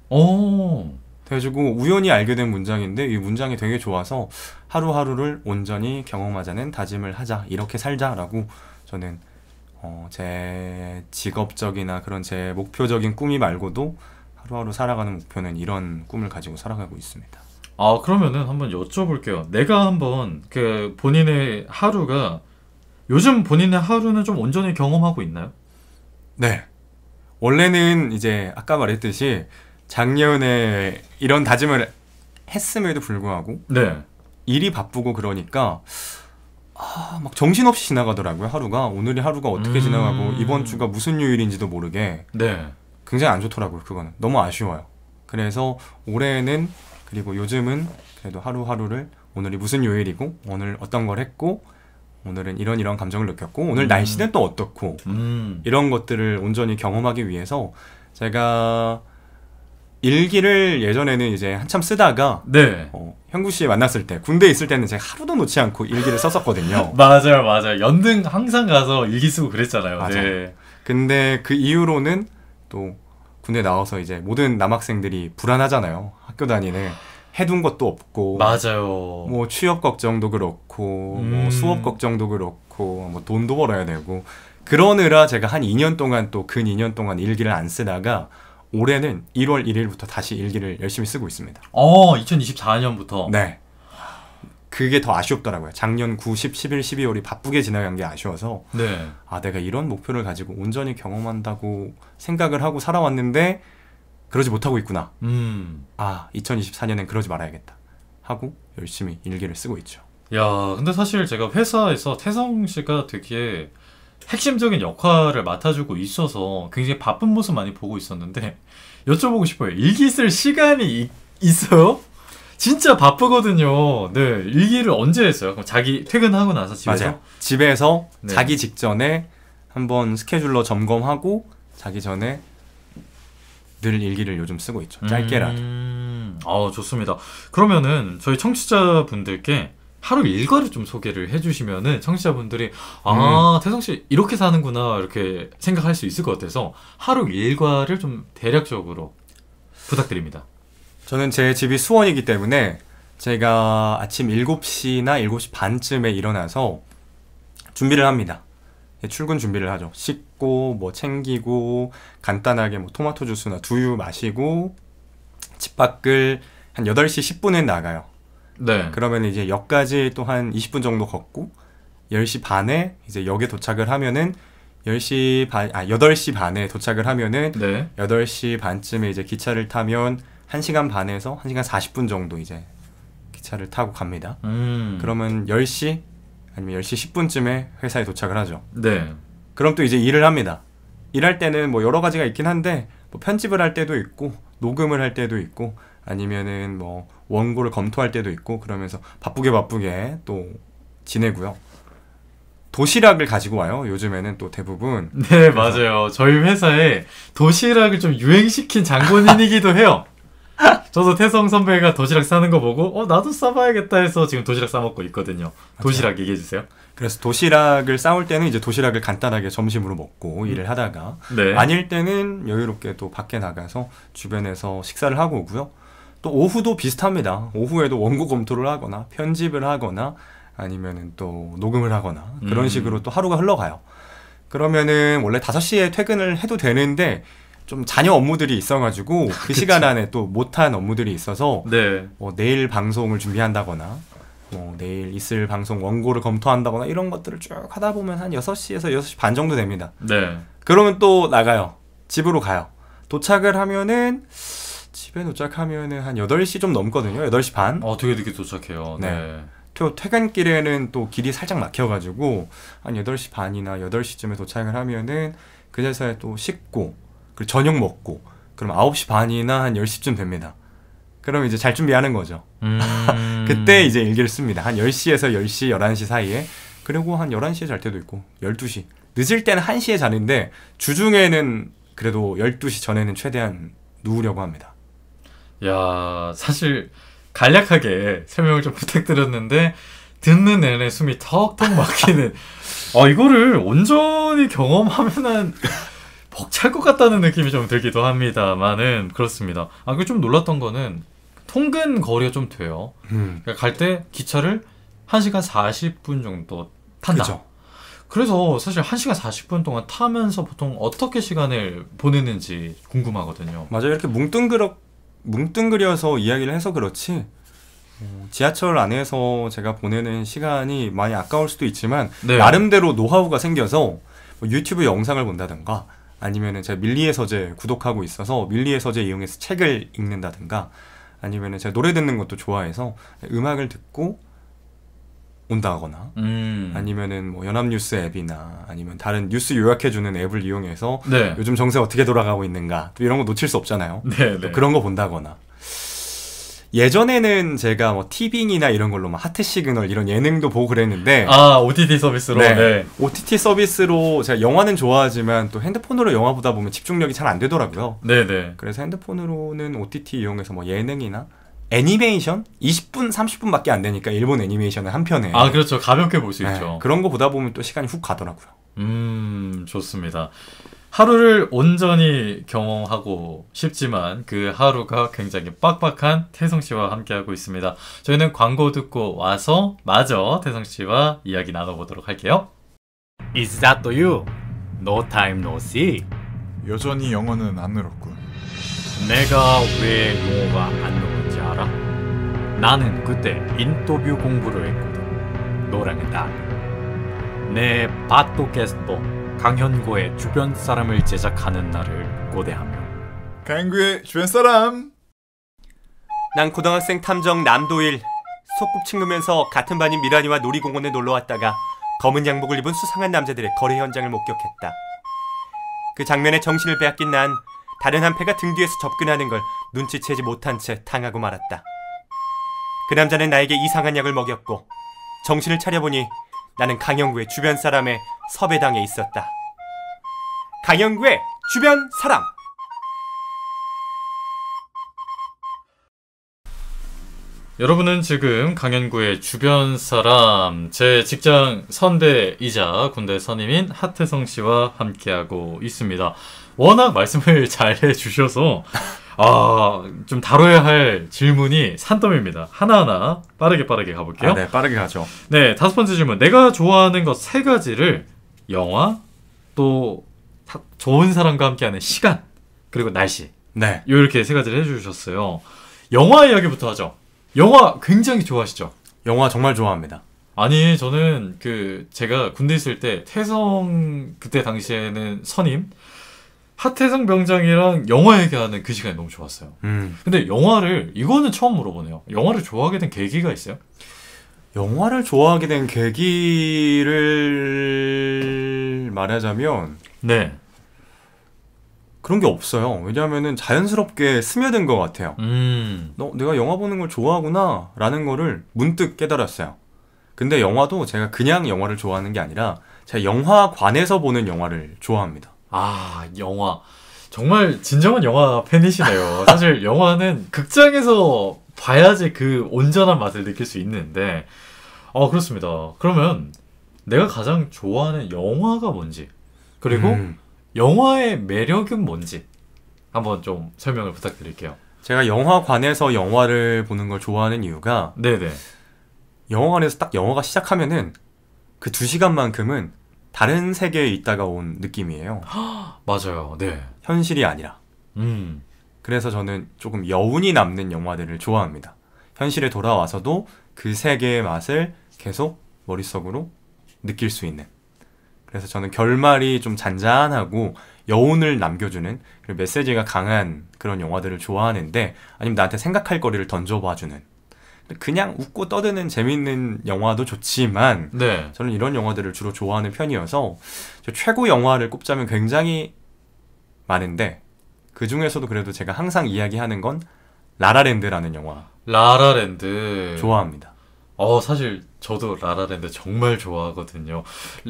오. 그래가지고 우연히 알게 된 문장인데 이 문장이 되게 좋아서 하루하루를 온전히 경험하자는 다짐을 하자. 이렇게 살자라고 저는 제 직업적이나 그런 제 목표적인 꿈이 말고도 하루하루 살아가는 목표는 이런 꿈을 가지고 살아가고 있습니다. 아, 그러면은 한번 여쭤볼게요. 내가 한번 그 본인의 하루가 요즘 본인의 하루는 좀 온전히 경험하고 있나요? 네. 원래는 이제 아까 말했듯이 작년에 이런 다짐을 했음에도 불구하고 네. 일이 바쁘고 그러니까 막 정신없이 지나가더라고요. 하루가. 오늘이 하루가 어떻게 지나가고 이번 주가 무슨 요일인지도 모르게 네. 굉장히 안 좋더라고요. 그거는. 너무 아쉬워요. 그래서 올해는 그리고 요즘은 그래도 하루하루를 오늘이 무슨 요일이고 오늘 어떤 걸 했고 오늘은 이런 감정을 느꼈고 오늘 날씨는 또 어떻고 이런 것들을 온전히 경험하기 위해서 제가 일기를 예전에는 이제 한참 쓰다가 네. 형구 씨 만났을 때 군대에 있을 때는 제가 하루도 놓지 않고 일기를 썼었거든요. 맞아요. 연등 항상 가서 일기 쓰고 그랬잖아요. 맞아요. 네. 근데 그 이후로는 또 군대 나와서 이제 모든 남학생들이 불안하잖아요. 학교 다니는 해둔 것도 없고 맞아요. 뭐 취업 걱정도 그렇고 뭐 수업 걱정도 그렇고 뭐 돈도 벌어야 되고 그러느라 제가 한 2년 동안 또 근 2년 동안 일기를 안 쓰다가 올해는 1월 1일부터 다시 일기를 열심히 쓰고 있습니다. 2024년부터. 네. 그게 더 아쉬웠더라고요. 작년 9, 10, 11, 12월이 바쁘게 지나간 게 아쉬워서 네. 내가 이런 목표를 가지고 온전히 경험한다고 생각을 하고 살아왔는데 그러지 못하고 있구나. 2024년엔 그러지 말아야겠다 하고 열심히 일기를 쓰고 있죠. 야, 근데 사실 제가 회사에서 태성 씨가 되게 핵심적인 역할을 맡아주고 있어서 굉장히 바쁜 모습 많이 보고 있었는데 여쭤보고 싶어요. 일기 쓸 시간이 있어요? 진짜 바쁘거든요. 네, 일기를 언제 했어요? 그럼 자기 퇴근하고 나서 집에서? 맞아요. 집에서 네. 자기 직전에 한번 스케줄러 점검하고 자기 전에 늘 일기를 요즘 쓰고 있죠. 짧게라도. 좋습니다. 그러면은 저희 청취자분들께 하루 일과를 좀 소개를 해주시면은 청취자분들이 태성씨 이렇게 사는구나 이렇게 생각할 수 있을 것 같아서 하루 일과를 좀 대략적으로 부탁드립니다. 저는 제 집이 수원이기 때문에 제가 아침 7시나 7시 반쯤에 일어나서 준비를 합니다. 출근 준비를 하죠. 씻고 뭐 챙기고 간단하게 뭐 토마토 주스나 두유 마시고 집 밖을 한 8시 10분에 나가요. 네. 그러면 이제 역까지 또 한 20분 정도 걷고 10시 반에 이제 역에 도착을 하면은 8시 반에 도착을 하면은 네. 8시 반쯤에 이제 기차를 타면 1시간 반에서 1시간 40분 정도 이제 기차를 타고 갑니다. 그러면 10시 아니면 10시 10분쯤에 회사에 도착을 하죠. 네. 그럼 또 이제 일을 합니다. 일할 때는 뭐 여러 가지가 있긴 한데 뭐 편집을 할 때도 있고 녹음을 할 때도 있고 아니면은 뭐 원고를 검토할 때도 있고 그러면서 바쁘게 또 지내고요. 도시락을 가지고 와요. 요즘에는 또 대부분. 네, 맞아요. 저희 회사에 도시락을 좀 유행시킨 장본인이기도 해요. 저도 태성 선배가 도시락 싸는 거 보고 나도 싸봐야겠다 해서 지금 도시락 싸먹고 있거든요. 도시락 얘기해 주세요. 그래서 도시락을 싸올 때는 이제 도시락을 간단하게 점심으로 먹고 일을 하다가 네. 아닐 때는 여유롭게 또 밖에 나가서 주변에서 식사를 하고 오고요. 또 오후도 비슷합니다. 오후에도 원고 검토를 하거나 편집을 하거나 아니면은 또 녹음을 하거나 그런 식으로 또 하루가 흘러가요. 그러면은 원래 5시에 퇴근을 해도 되는데 좀 잔여 업무들이 있어가지고 그 시간 안에 또 못한 업무들이 있어서 네. 내일 방송을 준비한다거나 내일 있을 방송 원고를 검토한다거나 이런 것들을 쭉 하다 보면 한 6시에서 6시 반 정도 됩니다. 네. 그러면 또 나가요. 집으로 가요. 도착을 하면은 집에 도착하면은 한 8시 좀 넘거든요. 8시 반. 되게 늦게 도착해요. 네. 또 퇴근길에는 또 길이 살짝 막혀가지고 한 8시 반이나 8시쯤에 도착을 하면은 그 사이에 또 씻고 그리고 저녁 먹고 그럼 9시 반이나 한 10시쯤 됩니다. 그럼 이제 잘 준비하는 거죠. 그때 이제 일기를 씁니다. 한 10시에서 10시, 11시 사이에. 그리고 한 11시에 잘 때도 있고 12시. 늦을 때는 1시에 자는데 주중에는 그래도 12시 전에는 최대한 누우려고 합니다. 야, 사실 간략하게 설명을 좀 부탁드렸는데 듣는 내내 숨이 턱턱 막히는 이거를 온전히 경험하면은 벅찰 것 같다는 느낌이 좀 들기도 합니다만은 그렇습니다. 그 좀 놀랐던 거는 통근 거리가 좀 돼요. 그러니까 갈 때 기차를 1시간 40분 정도 탄다. 그죠. 그래서 사실 1시간 40분 동안 타면서 보통 어떻게 시간을 보내는지 궁금하거든요. 맞아요. 이렇게 뭉뚱그려서 이야기를 해서 그렇지 지하철 안에서 제가 보내는 시간이 많이 아까울 수도 있지만 네. 나름대로 노하우가 생겨서 뭐 유튜브 영상을 본다든가 아니면은 제가 밀리의 서재 구독하고 있어서 밀리의 서재 이용해서 책을 읽는다든가 아니면은 제가 노래 듣는 것도 좋아해서 음악을 듣고 온다거나 아니면은 뭐 연합뉴스 앱이나 아니면 다른 뉴스 요약해주는 앱을 이용해서 네. 요즘 정세 어떻게 돌아가고 있는가 또 이런 거 놓칠 수 없잖아요. 네, 네. 그런 거 본다거나 예전에는 제가 뭐 티빙이나 이런 걸로 막 하트 시그널 이런 예능도 보고 그랬는데 OTT 서비스로 네. 네. OTT 서비스로 제가 영화는 좋아하지만 또 핸드폰으로 영화 보다 보면 집중력이 잘 안 되더라고요. 네네. 그래서 핸드폰으로는 OTT 이용해서 뭐 예능이나 애니메이션 20분 30분밖에 안 되니까 일본 애니메이션은 한 편에 그렇죠. 가볍게 볼 수 네, 있죠. 그런 거 보다 보면 또 시간이 훅 가더라고요. 좋습니다. 하루를 온전히 경험하고 싶지만 그 하루가 굉장히 빡빡한 태성 씨와 함께하고 있습니다. 저희는 광고 듣고 와서 마저 태성 씨와 이야기 나눠보도록 할게요. Is that you? No time no see. 여전히 영어는 안 늘었군. 내가 왜 영어가 안 늘었는지 알아? 나는 그때 인터뷰 공부를 했거든. 너랑 나. 내 팟캐스트 강현고의 주변 사람을 제작하는 날을 고대하며 강구의 주변 사람. 난 고등학생 탐정 남도일 소꿉친구면서 같은 반인 미란이와 놀이공원에 놀러왔다가 검은 양복을 입은 수상한 남자들의 거래 현장을 목격했다. 그 장면에 정신을 빼앗긴 난 다른 한 패가 등 뒤에서 접근하는 걸 눈치채지 못한 채 당하고 말았다. 그 남자는 나에게 이상한 약을 먹였고 정신을 차려보니 나는 강영구의 주변 사람의 섭외당해 있었다. 강영구의 주변 사람! 여러분은 지금 강현구의 주변 사람, 제 직장 선배이자 군대 선임인 하태성 씨와 함께하고 있습니다. 워낙 말씀을 잘 해주셔서 좀 다뤄야 할 질문이 산더미입니다. 하나하나 빠르게 가볼게요. 네, 빠르게 가죠. 네, 5번째 질문. 내가 좋아하는 것 3가지를 영화, 또 좋은 사람과 함께하는 시간, 그리고 날씨. 네. 이렇게 3가지를 해주셨어요. 영화 이야기부터 하죠. 영화 굉장히 좋아하시죠? 영화 정말 좋아합니다. 아니, 저는 제가 군대 있을 때 태성 그때 당시에는 선임 하태성 병장이랑 영화 얘기하는 그 시간이 너무 좋았어요. 근데 이거는 처음 물어보네요. 영화를 좋아하게 된 계기가 있어요? 영화를 좋아하게 된 계기를 말하자면 네. 그런 게 없어요. 왜냐하면은 자연스럽게 스며든 것 같아요. 내가 영화 보는 걸 좋아하구나 라는 거를 문득 깨달았어요. 근데 영화도 제가 그냥 영화를 좋아하는 게 아니라 제가 영화관에서 보는 영화를 좋아합니다. 영화. 정말 진정한 영화 팬이시네요. 사실 영화는 극장에서 봐야지 그 온전한 맛을 느낄 수 있는데 그렇습니다. 그러면 내가 가장 좋아하는 영화가 뭔지, 그리고 영화의 매력은 뭔지 한번 좀 설명을 부탁드릴게요. 제가 영화관에서 영화를 보는 걸 좋아하는 이유가 네네. 영화관에서 딱 영화가 시작하면은 그 2시간만큼은 다른 세계에 있다가 온 느낌이에요. 맞아요. 네. 현실이 아니라. 그래서 저는 조금 여운이 남는 영화들을 좋아합니다. 현실에 돌아와서도 그 세계의 맛을 계속 머릿속으로 느낄 수 있는. 그래서 저는 결말이 좀 잔잔하고 여운을 남겨주는, 그리고 메시지가 강한 그런 영화들을 좋아하는데, 아니면 나한테 생각할 거리를 던져봐주는, 그냥 웃고 떠드는 재밌는 영화도 좋지만 네. 저는 이런 영화들을 주로 좋아하는 편이어서 최고 영화를 꼽자면 굉장히 많은데 그 중에서도 그래도 제가 항상 이야기하는 건 라라랜드라는 영화. 라라랜드 좋아합니다. 사실 저도 라라랜드 정말 좋아하거든요.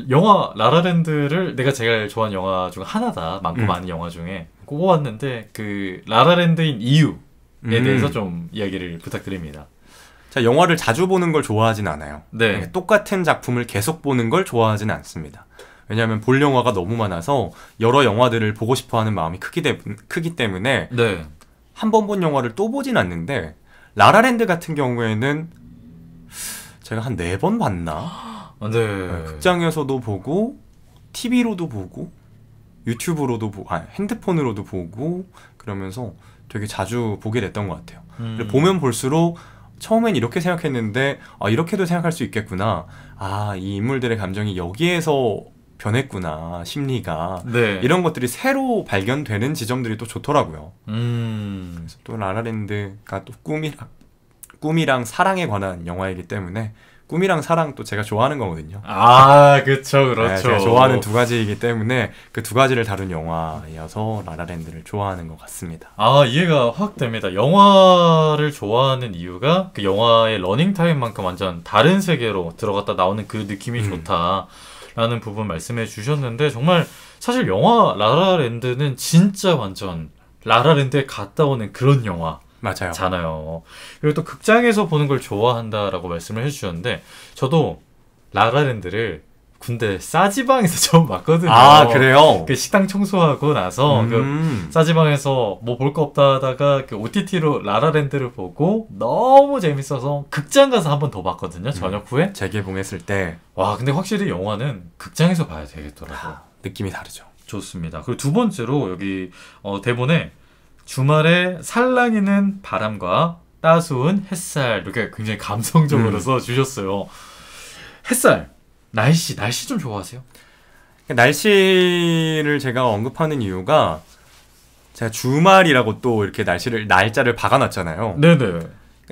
영화 라라랜드를 내가 제일 좋아하는 영화 중 하나다. 많고 많은 영화 중에 꼽아왔는데 그 라라랜드인 이유에 대해서 좀 이야기를 부탁드립니다. 자, 영화를 자주 보는 걸 좋아하진 않아요. 네. 똑같은 작품을 계속 보는 걸 좋아하진 않습니다. 왜냐하면 볼 영화가 너무 많아서 여러 영화들을 보고 싶어하는 마음이 크기 때문에 네. 한 번 본 영화를 또 보진 않는데 라라랜드 같은 경우에는 제가 한 4번 봤나? 네. 극장에서도 보고 TV로도 보고 유튜브로도 보고 핸드폰으로도 보고 그러면서 되게 자주 보게 됐던 것 같아요. 보면 볼수록 처음엔 이렇게 생각했는데 이렇게도 생각할 수 있겠구나. 이 인물들의 감정이 여기에서 변했구나. 심리가. 네. 이런 것들이 새로 발견되는 지점들이 또 좋더라고요. 그래서 또 라라랜드가 또 꿈이랑 사랑에 관한 영화이기 때문에 꿈이랑 사랑 또 제가 좋아하는 거거든요. 그렇죠. 네, 제가 좋아하는 두 가지이기 때문에 그 두 가지를 다룬 영화여서 라라랜드를 좋아하는 것 같습니다. 이해가 확 됩니다. 영화를 좋아하는 이유가 그 영화의 러닝타임만큼 완전 다른 세계로 들어갔다 나오는 그 느낌이 좋다라는 부분 말씀해 주셨는데 정말 사실 영화 라라랜드는 진짜 완전 라라랜드에 갔다 오는 그런 영화 맞아요. 잖아요. 그리고 또 극장에서 보는 걸 좋아한다라고 말씀을 해주셨는데 저도 라라랜드를 군대 싸지방에서 처음 봤거든요. 그래요? 그 식당 청소하고 나서 그 싸지방에서 뭐 볼 거 없다 하다가 그 OTT로 라라랜드를 보고 너무 재밌어서 극장 가서 한 번 더 봤거든요. 저녁 후에. 재개봉했을 때. 와, 근데 확실히 영화는 극장에서 봐야 되겠더라고요. 느낌이 다르죠. 좋습니다. 그리고 두 번째로 여기 대본에 주말에 살랑이는 바람과 따스운 햇살 이렇게 굉장히 감성적으로 써주셨어요. 햇살, 날씨 좀 좋아하세요? 날씨를 제가 언급하는 이유가 제가 주말이라고 또 이렇게 날짜를 박아놨잖아요. 네네.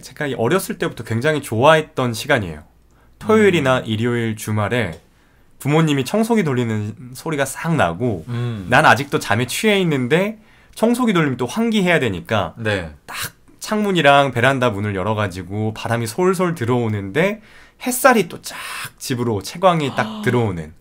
제가 어렸을 때부터 굉장히 좋아했던 시간이에요. 토요일이나 일요일 주말에 부모님이 청소기 돌리는 소리가 싹 나고 난 아직도 잠에 취해 있는데 청소기 돌리면 또 환기해야 되니까 네. 딱 창문이랑 베란다 문을 열어가지고 바람이 솔솔 들어오는데 햇살이 또 쫙 집으로 채광이 딱 들어오는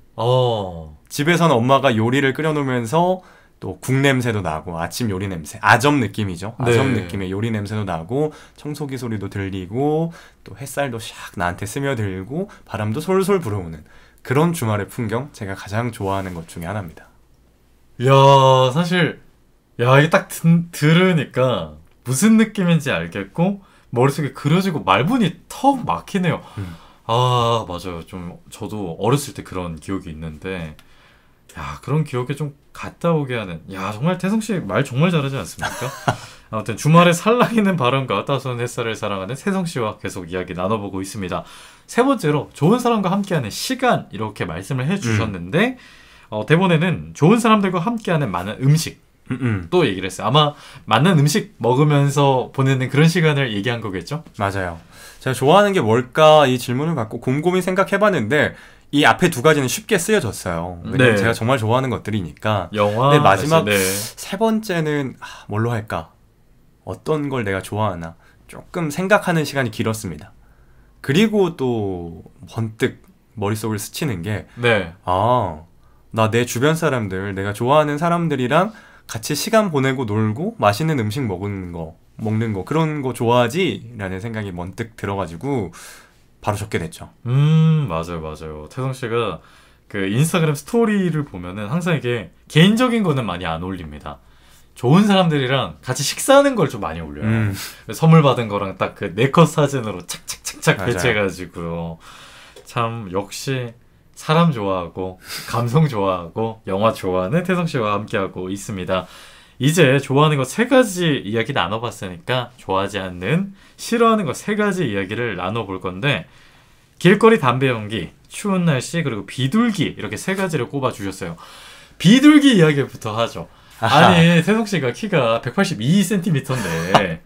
집에서는 엄마가 요리를 끓여놓으면서 또 국 냄새도 나고 아침 요리 냄새 아점 느낌이죠. 아점 느낌의 요리 냄새도 나고 청소기 소리도 들리고 또 햇살도 샥 나한테 스며들고 바람도 솔솔 불어오는 그런 주말의 풍경 제가 가장 좋아하는 것 중에 하나입니다. 이야 사실 이게 딱 들으니까 무슨 느낌인지 알겠고 머릿속에 그려지고 말문이 턱 막히네요. 맞아요. 좀 저도 어렸을 때 그런 기억이 있는데 그런 기억에 좀 갔다 오게 하는 정말 태성씨 말 정말 잘하지 않습니까? 아무튼 주말에 살랑이는 바람과 따스한 햇살을 사랑하는 태성씨와 계속 이야기 나눠보고 있습니다. 세 번째로 좋은 사람과 함께하는 시간 이렇게 말씀을 해주셨는데 대본에는 좋은 사람들과 함께하는 많은 음식 또 얘기를 했어요. 아마 맞는 음식 먹으면서 보내는 그런 시간을 얘기한 거겠죠? 맞아요. 제가 좋아하는 게 뭘까 이 질문을 받고 곰곰이 생각해봤는데 이 앞에 두 가지는 쉽게 쓰여졌어요. 왜냐면 제가 정말 좋아하는 것들이니까. 영화. 근데 마지막 세 번째는 뭘로 할까? 어떤 걸 내가 좋아하나? 조금 생각하는 시간이 길었습니다. 그리고 또 번뜩 머릿속을 스치는 게 나 내 주변 사람들, 내가 좋아하는 사람들이랑 같이 시간 보내고 놀고 맛있는 음식 먹는 거 그런 거 좋아하지? 라는 생각이 번뜩 들어가지고 바로 적게 됐죠. 맞아요. 태성씨가 그 인스타그램 스토리를 보면은 항상 이게 개인적인 거는 많이 안 올립니다. 좋은 사람들이랑 같이 식사하는 걸 좀 많이 올려요. 선물 받은 거랑 딱 그 네컷 사진으로 착착착착 배치해가지고요. 참 역시 사람 좋아하고 감성 좋아하고 영화 좋아하는 태성씨와 함께하고 있습니다. 이제 좋아하는 거 3가지 이야기 나눠봤으니까 좋아하지 않는, 싫어하는 거 3가지 이야기를 나눠볼 건데 길거리 담배 연기, 추운 날씨, 그리고 비둘기 이렇게 3가지를 꼽아주셨어요. 비둘기 이야기부터 하죠. 아니 태성씨가 키가 182cm인데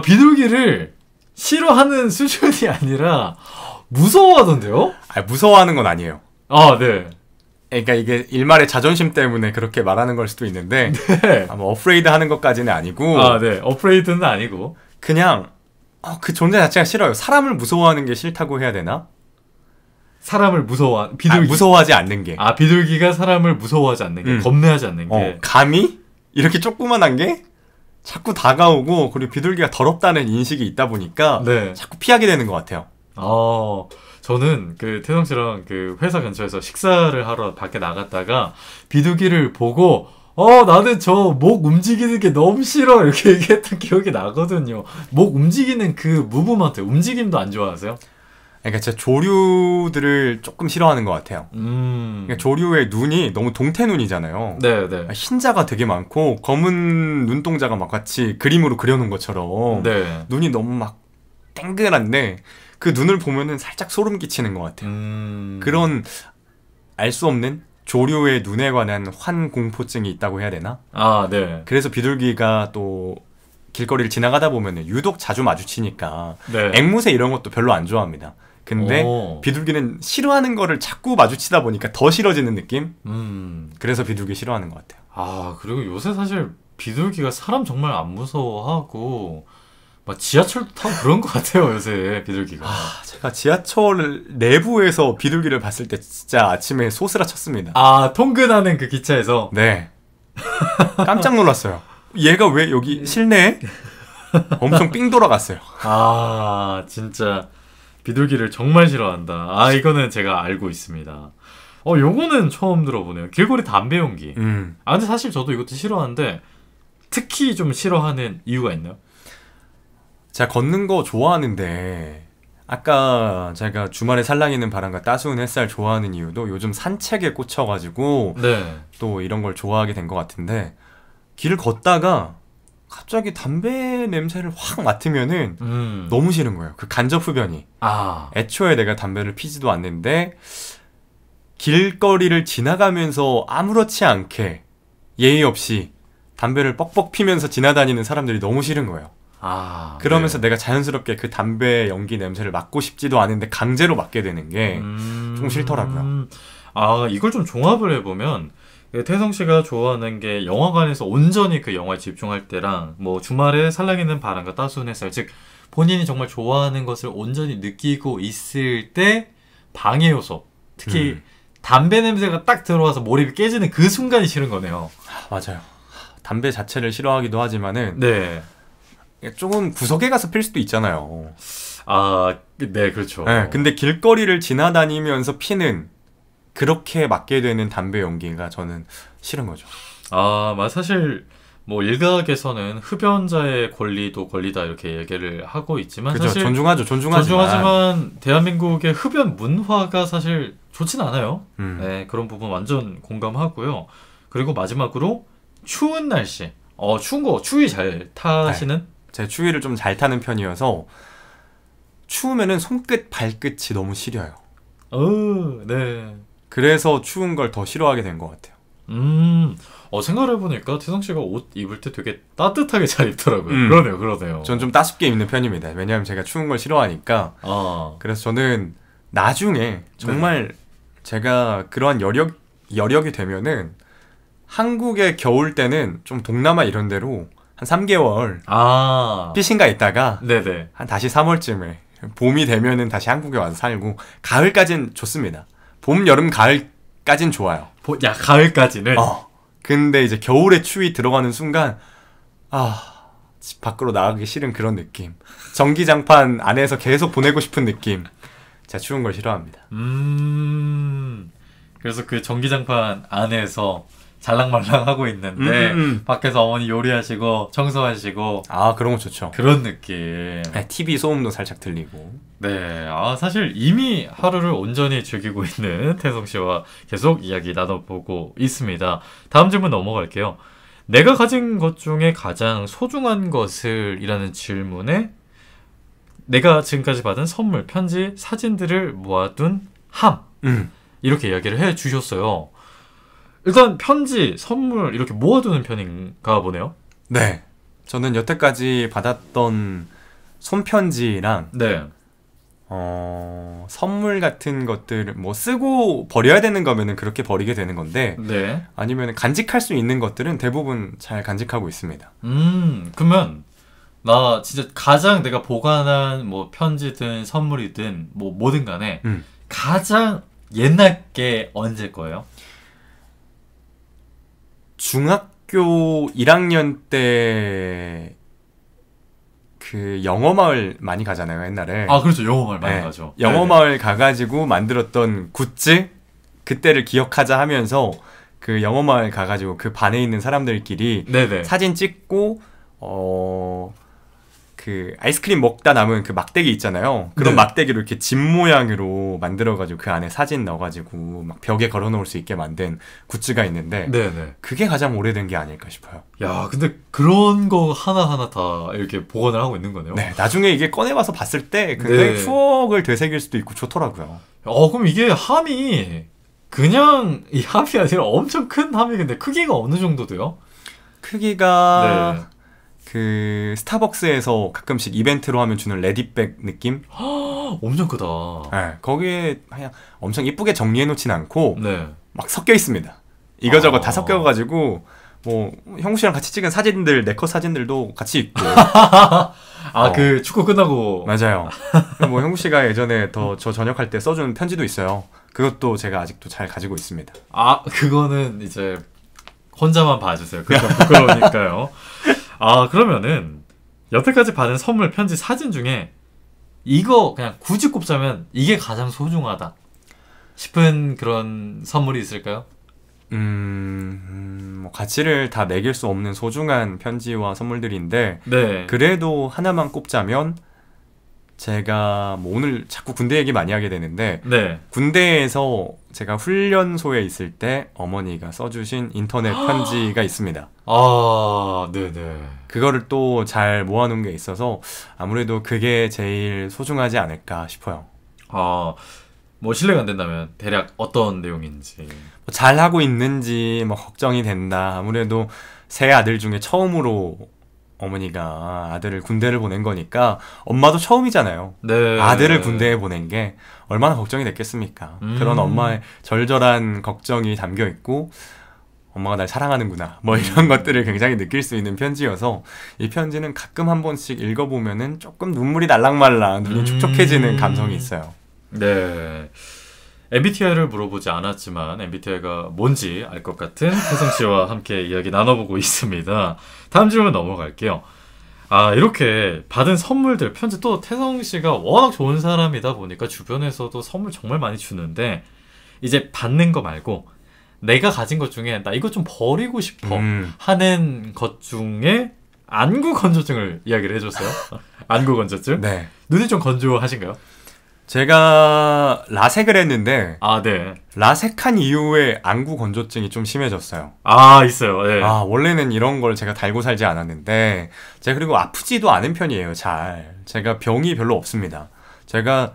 비둘기를 싫어하는 수준이 아니라 무서워하던데요? 무서워하는 건 아니에요. 네. 그러니까 이게 일말의 자존심 때문에 그렇게 말하는 걸 수도 있는데 아마 어프레이드 하는 것까지는 아니고 네. 어프레이드는 아니고 그냥 그 존재 자체가 싫어요. 사람을 무서워하는 게 싫다고 해야 되나? 사람을 비둘기. 무서워하지 않는 게. 비둘기가 사람을 무서워하지 않는 게, 겁내하지 않는 게. 감히 이렇게 조그만한 게 자꾸 다가오고, 그리고 비둘기가 더럽다는 인식이 있다 보니까 네. 자꾸 피하게 되는 것 같아요. 저는 그 태성 씨랑 그 회사 근처에서 식사를 하러 밖에 나갔다가 비둘기를 보고 나는 저 목 움직이는 게 너무 싫어 이렇게 얘기했던 기억이 나거든요. 목 움직이는 그 무브먼트, 움직임도 안 좋아하세요? 그러니까 제가 조류들을 조금 싫어하는 것 같아요. 그러니까 조류의 눈이 너무 동태눈이잖아요. 네네. 흰자가 되게 많고 검은 눈동자가 막 같이 그림으로 그려놓은 것처럼 네. 눈이 너무 막 땡글한데 그 눈을 보면은 살짝 소름 끼치는 것 같아요. 그런 알 수 없는 조류의 눈에 관한 환공포증이 있다고 해야 되나? 네. 그래서 비둘기가 또 길거리를 지나가다 보면은 유독 자주 마주치니까 네. 앵무새 이런 것도 별로 안 좋아합니다. 근데 비둘기는 싫어하는 거를 자꾸 마주치다 보니까 더 싫어지는 느낌? 그래서 비둘기 싫어하는 것 같아요. 그리고 요새 사실 비둘기가 사람 정말 안 무서워하고 막 지하철도 타고 그런 것 같아요, 요새 비둘기가. 제가 지하철 내부에서 비둘기를 봤을 때 진짜 아침에 소스라 쳤습니다. 통근하는 그 기차에서? 네. 깜짝 놀랐어요. 얘가 왜 여기 실내에? 엄청 삥 돌아갔어요. 진짜 비둘기를 정말 싫어한다. 이거는 제가 알고 있습니다. 요거는 처음 들어보네요. 길거리 담배 연기. 근데 사실 저도 이것도 싫어하는데 특히 좀 싫어하는 이유가 있나요? 제가 걷는 거 좋아하는데 아까 제가 주말에 살랑이는 바람과 따스운 햇살 좋아하는 이유도 요즘 산책에 꽂혀가지고 네. 또 이런 걸 좋아하게 된 것 같은데 길을 걷다가 갑자기 담배 냄새를 확 맡으면은 너무 싫은 거예요. 그 간접 흡연이. 애초에 내가 담배를 피지도 않는데 길거리를 지나가면서 아무렇지 않게 예의 없이 담배를 뻑뻑 피면서 지나다니는 사람들이 너무 싫은 거예요. 그러면서 내가 자연스럽게 그 담배 연기 냄새를 맡고 싶지도 않은데 강제로 맡게 되는 게 좀 싫더라고요. 이걸 좀 종합을 해보면 태성 씨가 좋아하는 게 영화관에서 온전히 그 영화에 집중할 때랑 뭐 주말에 살랑이는 바람과 따스운 햇살, 즉 본인이 정말 좋아하는 것을 온전히 느끼고 있을 때 방해 요소, 특히 담배 냄새가 딱 들어와서 몰입이 깨지는 그 순간이 싫은 거네요. 맞아요. 담배 자체를 싫어하기도 하지만은 네. 조금 구석에 가서 필 수도 있잖아요. 네, 그렇죠. 네, 근데 길거리를 지나다니면서 피는 그렇게 맡게 되는 담배 연기가 저는 싫은 거죠. 사실 뭐 일각에서는 흡연자의 권리도 권리다 이렇게 얘기를 하고 있지만 그죠, 사실 존중하지만 대한민국의 흡연 문화가 사실 좋진 않아요. 네, 그런 부분 완전 공감하고요. 그리고 마지막으로 추운 날씨, 추운 거 추위 잘 타시는? 제 추위를 좀 잘 타는 편이어서 추우면은 손끝 발끝이 너무 시려요. 네. 그래서 추운 걸 더 싫어하게 된 것 같아요. 생각해보니까 태성 씨가 옷 입을 때 되게 따뜻하게 잘 입더라고요. 그러네요. 전 좀 따숩게 입는 편입니다. 왜냐하면 제가 추운 걸 싫어하니까. 그래서 저는 나중에 정말 제가 그러한 여력이 되면은 한국의 겨울 때는 좀 동남아 이런 데로 한 3개월 피신가 있다가 네네. 한 다시 3월쯤에 봄이 되면은 다시 한국에 와서 살고, 가을까진 좋습니다. 봄, 여름, 가을까진 좋아요. 가을까지는? 근데 이제 겨울에 추위 들어가는 순간 집 밖으로 나가기 싫은 그런 느낌, 전기장판 안에서 계속 보내고 싶은 느낌. 제가 추운 걸 싫어합니다. 그래서 그 전기장판 안에서 잘랑말랑하고 있는데 밖에서 어머니 요리하시고 청소하시고 그런 거 좋죠. 그런 느낌. TV 소음도 살짝 들리고. 네, 사실 이미 하루를 온전히 즐기고 있는 태성 씨와 계속 이야기 나눠보고 있습니다. 다음 질문 넘어갈게요. 내가 가진 것 중에 가장 소중한 것을 이라는 질문에 내가 지금까지 받은 선물, 편지, 사진들을 모아둔 함, 이렇게 이야기를 해주셨어요. 일단 편지, 선물 이렇게 모아두는 편인가 보네요. 네, 저는 여태까지 받았던 손편지랑 네. 선물 같은 것들 뭐 쓰고 버려야 되는 거면은 그렇게 버리게 되는 건데, 네. 아니면 간직할 수 있는 것들은 대부분 잘 간직하고 있습니다. 그러면 나 진짜 가장 내가 보관한 뭐 편지든 선물이든 뭐 뭐든 간에 가장 옛날 게 언제 거예요? 중학교 1학년 때 그 영어마을 많이 가잖아요, 옛날에. 아, 그렇죠. 영어마을 많이 네, 가죠. 영어마을 가가지고 만들었던 굿즈? 그때를 기억하자 하면서 그 영어마을 가가지고 그 반에 있는 사람들끼리 네네. 사진 찍고 그 아이스크림 먹다 남은 그 막대기 있잖아요. 그런 네. 막대기로 이렇게 집 모양으로 만들어가지고 그 안에 사진 넣어가지고 막 벽에 걸어놓을 수 있게 만든 굿즈가 있는데 네네. 그게 가장 오래된 게 아닐까 싶어요. 야, 근데 그런 거 하나하나 다 이렇게 보관을 하고 있는 거네요. 네, 나중에 이게 꺼내봐서 봤을 때 굉장히 네. 추억을 되새길 수도 있고 좋더라고요. 그럼 이게 함이 그냥 이 함이 아니라 엄청 큰 함이겠네. 크기가 어느 정도 돼요? 크기가 네. 그 스타벅스에서 가끔씩 이벤트로 하면 주는 레디백 느낌? 엄청 크다. 네, 거기에 그냥 엄청 이쁘게 정리해놓진 않고 네. 막 섞여 있습니다. 이거저거 아. 다 섞여가지고 뭐 형우 씨랑 같이 찍은 사진들, 내 컷 사진들도 같이 있고. 그 축구 끝나고. 맞아요. 뭐 형우 씨가 예전에 저 전역할 때 써준 편지도 있어요. 그것도 제가 아직도 잘 가지고 있습니다. 그거는 이제 혼자만 봐주세요. 그건 부끄러우니까요. 그러면은 여태까지 받은 선물, 편지, 사진 중에 이거 그냥 굳이 꼽자면 이게 가장 소중하다 싶은 그런 선물이 있을까요? 뭐 가치를 다 매길 수 없는 소중한 편지와 선물들인데 네. 그래도 하나만 꼽자면 제가 뭐 오늘 자꾸 군대 얘기 많이 하게 되는데 네. 군대에서 제가 훈련소에 있을 때 어머니가 써주신 인터넷 편지가 있습니다. 네네. 그거를 또 잘 모아놓은 게 있어서 아무래도 그게 제일 소중하지 않을까 싶어요. 뭐 실례가 안 된다면 대략 어떤 내용인지. 뭐 잘하고 있는지 뭐 걱정이 된다. 아무래도 세 아들 중에 처음으로 어머니가 아들을 군대를 보낸 거니까 엄마도 처음이잖아요. 네. 아들을 군대에 보낸 게 얼마나 걱정이 됐겠습니까? 그런 엄마의 절절한 걱정이 담겨 있고 엄마가 날 사랑하는구나 뭐 이런 것들을 굉장히 느낄 수 있는 편지여서 이 편지는 가끔 한 번씩 읽어보면은 조금 눈물이 날랑말랑 눈이 촉촉해지는 감성이 있어요. 네. MBTI를 물어보지 않았지만 MBTI가 뭔지 알 것 같은 혜성 씨와 함께 이야기 나눠보고 있습니다. 다음 질문 넘어갈게요. 이렇게 받은 선물들, 편지, 또 태성 씨가 워낙 좋은 사람이다 보니까 주변에서도 선물 정말 많이 주는데 이제 받는 거 말고 내가 가진 것 중에 나 이거 좀 버리고 싶어 하는 것 중에 안구 건조증을 이야기를 해줬어요. 안구 건조증? 네. 눈이 좀 건조하신가요? 제가 라섹을 했는데 네. 라섹한 이후에 안구 건조증이 좀 심해졌어요. 있어요. 네. 원래는 이런 걸 제가 달고 살지 않았는데 제가 그리고 아프지도 않은 편이에요. 제가 병이 별로 없습니다. 제가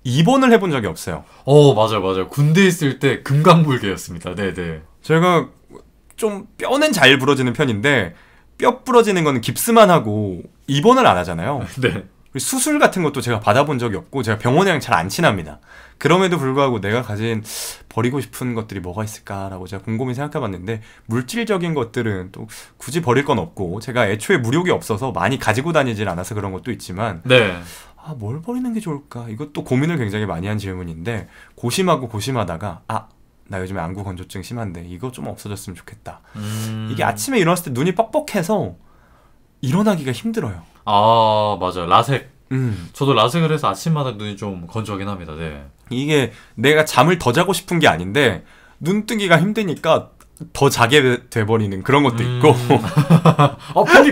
입원을 해본 적이 없어요. 맞아요. 군대 있을 때 금강불개였습니다. 네네. 제가 좀 뼈는 잘 부러지는 편인데 뼈 부러지는 거는 깁스만 하고 입원을 안 하잖아요. 네. 수술 같은 것도 제가 받아본 적이 없고 제가 병원이랑 잘 안 친합니다. 그럼에도 불구하고 내가 가진 버리고 싶은 것들이 뭐가 있을까라고 제가 곰곰이 생각해봤는데 물질적인 것들은 또 굳이 버릴 건 없고 제가 애초에 무력이 없어서 많이 가지고 다니질 않아서 그런 것도 있지만 네. 뭘 버리는 게 좋을까? 이것도 고민을 굉장히 많이 한 질문인데 고심하다가 나 요즘에 안구 건조증 심한데 이거 좀 없어졌으면 좋겠다. 이게 아침에 일어났을 때 눈이 뻑뻑해서 일어나기가 힘들어요. 맞아요. 라섹. 저도 라섹을 해서 아침마다 눈이 좀 건조하긴 합니다. 네. 이게 내가 잠을 더 자고 싶은 게 아닌데 눈뜨기가 힘드니까 더 자게 돼버리는 그런 것도 있고.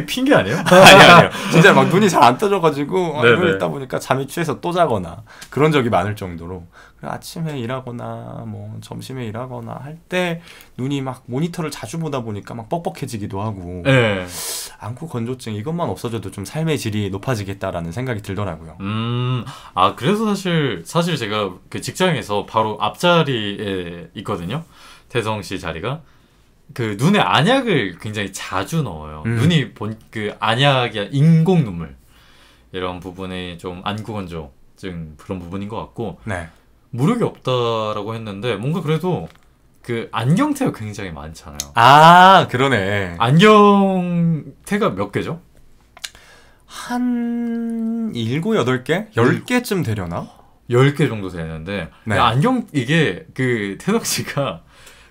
핑계 아니에요? 아니요. 진짜 막 눈이 잘 안 떠져가지고 이걸 네네. 있다 보니까 잠이 취해서 또 자거나 그런 적이 많을 정도로 아침에 일하거나 뭐 점심에 일하거나 할 때 눈이 막 모니터를 자주 보다 보니까 막 뻑뻑해지기도 하고. 네. 안구 건조증 이것만 없어져도 좀 삶의 질이 높아지겠다라는 생각이 들더라고요. 그래서 사실 제가 그 직장에서 바로 앞자리에 있거든요. 태성 씨 자리가. 그 눈에 안약을 굉장히 자주 넣어요. 눈이 그 안약이 인공 눈물 이런 부분이 좀 안구 건조증 그런 부분인 것 같고. 네. 무력이 없다라고 했는데 뭔가 그래도 그 안경테가 굉장히 많잖아요. 그러네. 안경테가 몇 개죠? 한 7, 8개? 10개쯤 되려나? 10개 정도 되는데 네. 안경 이게 그 태덕 씨가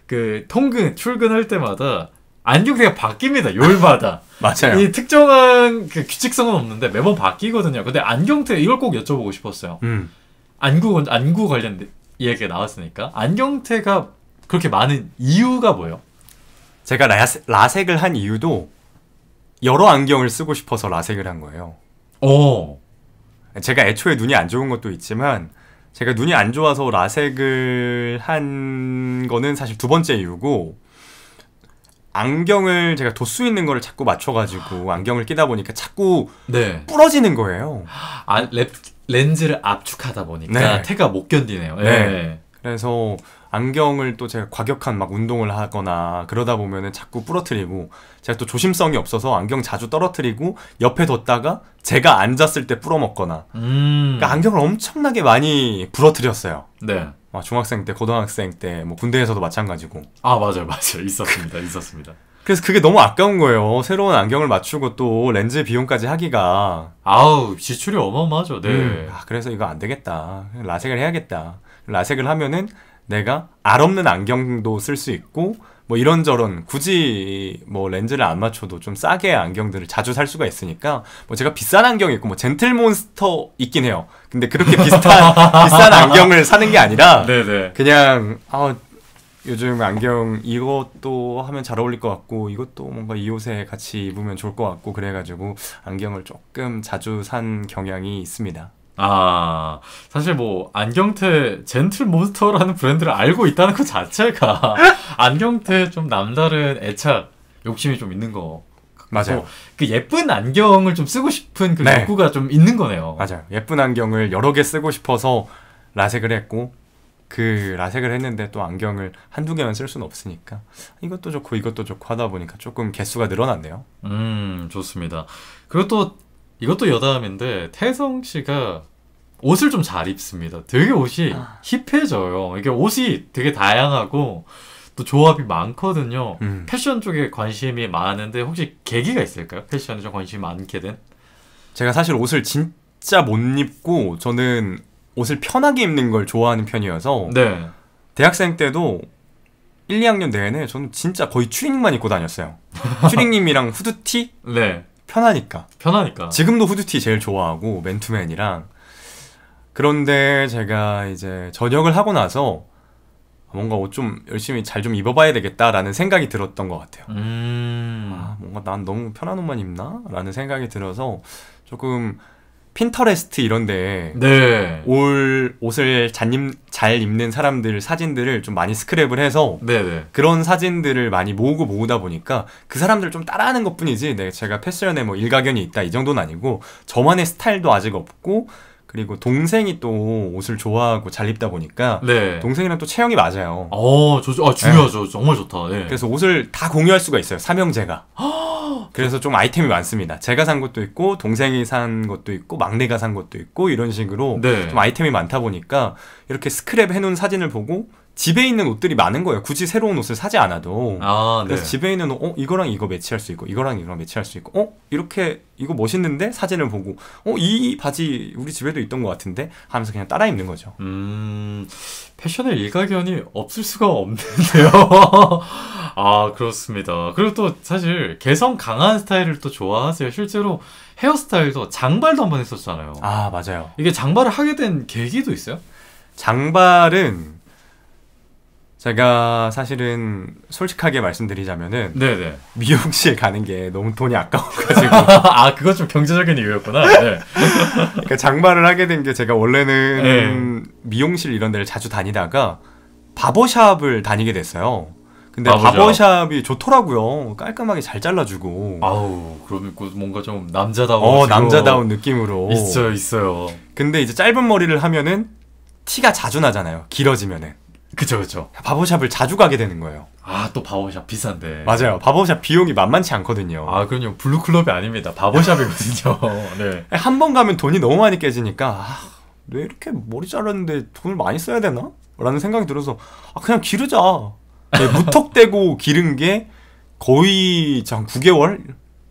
그 통근 출근할 때마다 안경테가 바뀝니다. 요일마다. 맞아요. 이 특정한 그 규칙성은 없는데 매번 바뀌거든요. 근데 안경테 이걸 꼭 여쭤보고 싶었어요. 안구 관련 얘기가 나왔으니까 안경테가 그렇게 많은 이유가 뭐예요? 제가 라섹을 한 이유도 여러 안경을 쓰고 싶어서 라섹을 한 거예요. 오. 제가 애초에 눈이 안 좋은 것도 있지만 제가 눈이 안 좋아서 라섹을 한 거는 사실 두 번째 이유고, 안경을 제가 도수 있는 거를 자꾸 맞춰가지고 안경을 끼다 보니까 자꾸 네. 부러지는 거예요. 아, 렌즈를 압축하다 보니까 네. 태가 못 견디네요. 네. 네. 그래서 안경을 또 제가 과격한 막 운동을 하거나 그러다 보면은 자꾸 부러뜨리고, 제가 또 조심성이 없어서 안경 자주 떨어뜨리고 옆에 뒀다가 제가 앉았을 때 부러먹거나, 그러니까 안경을 엄청나게 많이 부러뜨렸어요. 네. 중학생 때, 고등학생 때, 뭐 군대에서도 마찬가지고. 아, 맞아요. 있었습니다. 그래서 그게 너무 아까운 거예요. 새로운 안경을 맞추고 또 렌즈 비용까지 하기가. 아우, 지출이 어마어마하죠. 네. 그래서 이거 안 되겠다. 라섹을 해야겠다. 라섹을 하면은 내가 알 없는 안경도 쓸 수 있고, 뭐 이런저런 굳이 뭐 렌즈를 안 맞춰도 좀 싸게 안경들을 자주 살 수가 있으니까, 뭐 제가 비싼 안경이 있고 뭐 젠틀몬스터 있긴 해요. 근데 그렇게 비싼 안경을 사는 게 아니라 네네. 그냥 요즘 안경 이것도 하면 잘 어울릴 것 같고 이것도 뭔가 이 옷에 같이 입으면 좋을 것 같고 그래가지고 안경을 조금 자주 산 경향이 있습니다. 아, 사실 뭐 안경테 젠틀몬스터라는 브랜드를 알고 있다는 것 자체가 안경테 좀 남다른 애착, 욕심이 좀 있는 거. 맞아요. 그 예쁜 안경을 좀 쓰고 싶은 그 네. 욕구가 좀 있는 거네요. 맞아요. 예쁜 안경을 여러 개 쓰고 싶어서 라섹을 했고, 그 라섹을 했는데 또 안경을 한두 개만 쓸 수는 없으니까 이것도 좋고 이것도 좋고 하다 보니까 조금 개수가 늘어났네요. 좋습니다. 그리고 또 이것도 여담인데 태성 씨가 옷을 좀 잘 입습니다. 되게 옷이 힙해져요. 이게 옷이 되게 다양하고 또 조합이 많거든요. 패션 쪽에 관심이 많은데 혹시 계기가 있을까요? 패션에 좀 관심이 많게 된? 제가 사실 옷을 진짜 못 입고 저는 옷을 편하게 입는 걸 좋아하는 편이어서 네. 대학생 때도 1, 2학년 내내 저는 진짜 거의 추리닝만 입고 다녔어요. 추리닝이랑 후드티? 네. 편하니까. 지금도 후드티 제일 좋아하고 맨투맨이랑. 그런데 제가 이제 전역을 하고 나서 뭔가 옷 좀 열심히 잘 좀 입어봐야 되겠다라는 생각이 들었던 것 같아요. 뭔가 난 너무 편한 옷만 입나? 라는 생각이 들어서 조금 핀터레스트 이런데 네. 옷을 잘 입는 사람들 사진들을 좀 많이 스크랩을 해서 네네. 그런 사진들을 많이 모으다 보니까 그 사람들 좀 따라하는 것뿐이지 제가 패션에 뭐 일가견이 있다 이 정도는 아니고 저만의 스타일도 아직 없고, 그리고 동생이 또 옷을 좋아하고 잘 입다 보니까 네. 동생이랑 또 체형이 맞아요. 중요하죠. 네. 정말 좋다. 네. 그래서 옷을 다 공유할 수가 있어요. 삼형제가. 그래서 좀 아이템이 많습니다. 제가 산 것도 있고 동생이 산 것도 있고 막내가 산 것도 있고 이런 식으로 네. 좀 아이템이 많다 보니까 이렇게 스크랩 해놓은 사진을 보고 집에 있는 옷들이 많은 거예요. 굳이 새로운 옷을 사지 않아도. 그래서 네. 집에 있는 옷, 이거랑 이거 매치할 수 있고 이거랑 이거랑 매치할 수 있고 이렇게 이거 멋있는데 사진을 보고 이 바지 우리 집에도 있던 것 같은데 하면서 그냥 따라 입는 거죠. 패션에 일가견이 없을 수가 없는데요. 아, 그렇습니다. 그리고 또 사실 개성 강한 스타일을 또 좋아하세요. 실제로 헤어스타일도 장발도 한번 했었잖아요. 아, 맞아요. 이게 장발을 하게 된 계기도 있어요? 장발은 제가 사실은 솔직하게 말씀드리자면은 네네. 미용실 가는 게 너무 돈이 아까워가지고 아, 그건 좀 경제적인 이유였구나. 네. 그러니까 장발을 하게 된 게 제가 원래는 네. 미용실 이런 데를 자주 다니다가 바버샵을 다니게 됐어요. 근데 바버샵. 바버샵이 좋더라고요. 깔끔하게 잘 잘라주고. 아우, 그러면 뭔가 좀 남자다워. 남자다운 느낌으로. 있어요. 근데 이제 짧은 머리를 하면은 티가 자주 나잖아요. 길어지면은. 그쵸. 바버샵을 자주 가게 되는 거예요. 아, 또 바버샵 비싼데. 맞아요. 바버샵 비용이 만만치 않거든요. 아, 그럼요. 블루클럽이 아닙니다. 바버샵이거든요. 네. 한 번 가면 돈이 너무 많이 깨지니까 왜 이렇게 머리 자르는데 돈을 많이 써야 되나? 라는 생각이 들어서 그냥 기르자. 무턱대고 기른 게 거의 한 9개월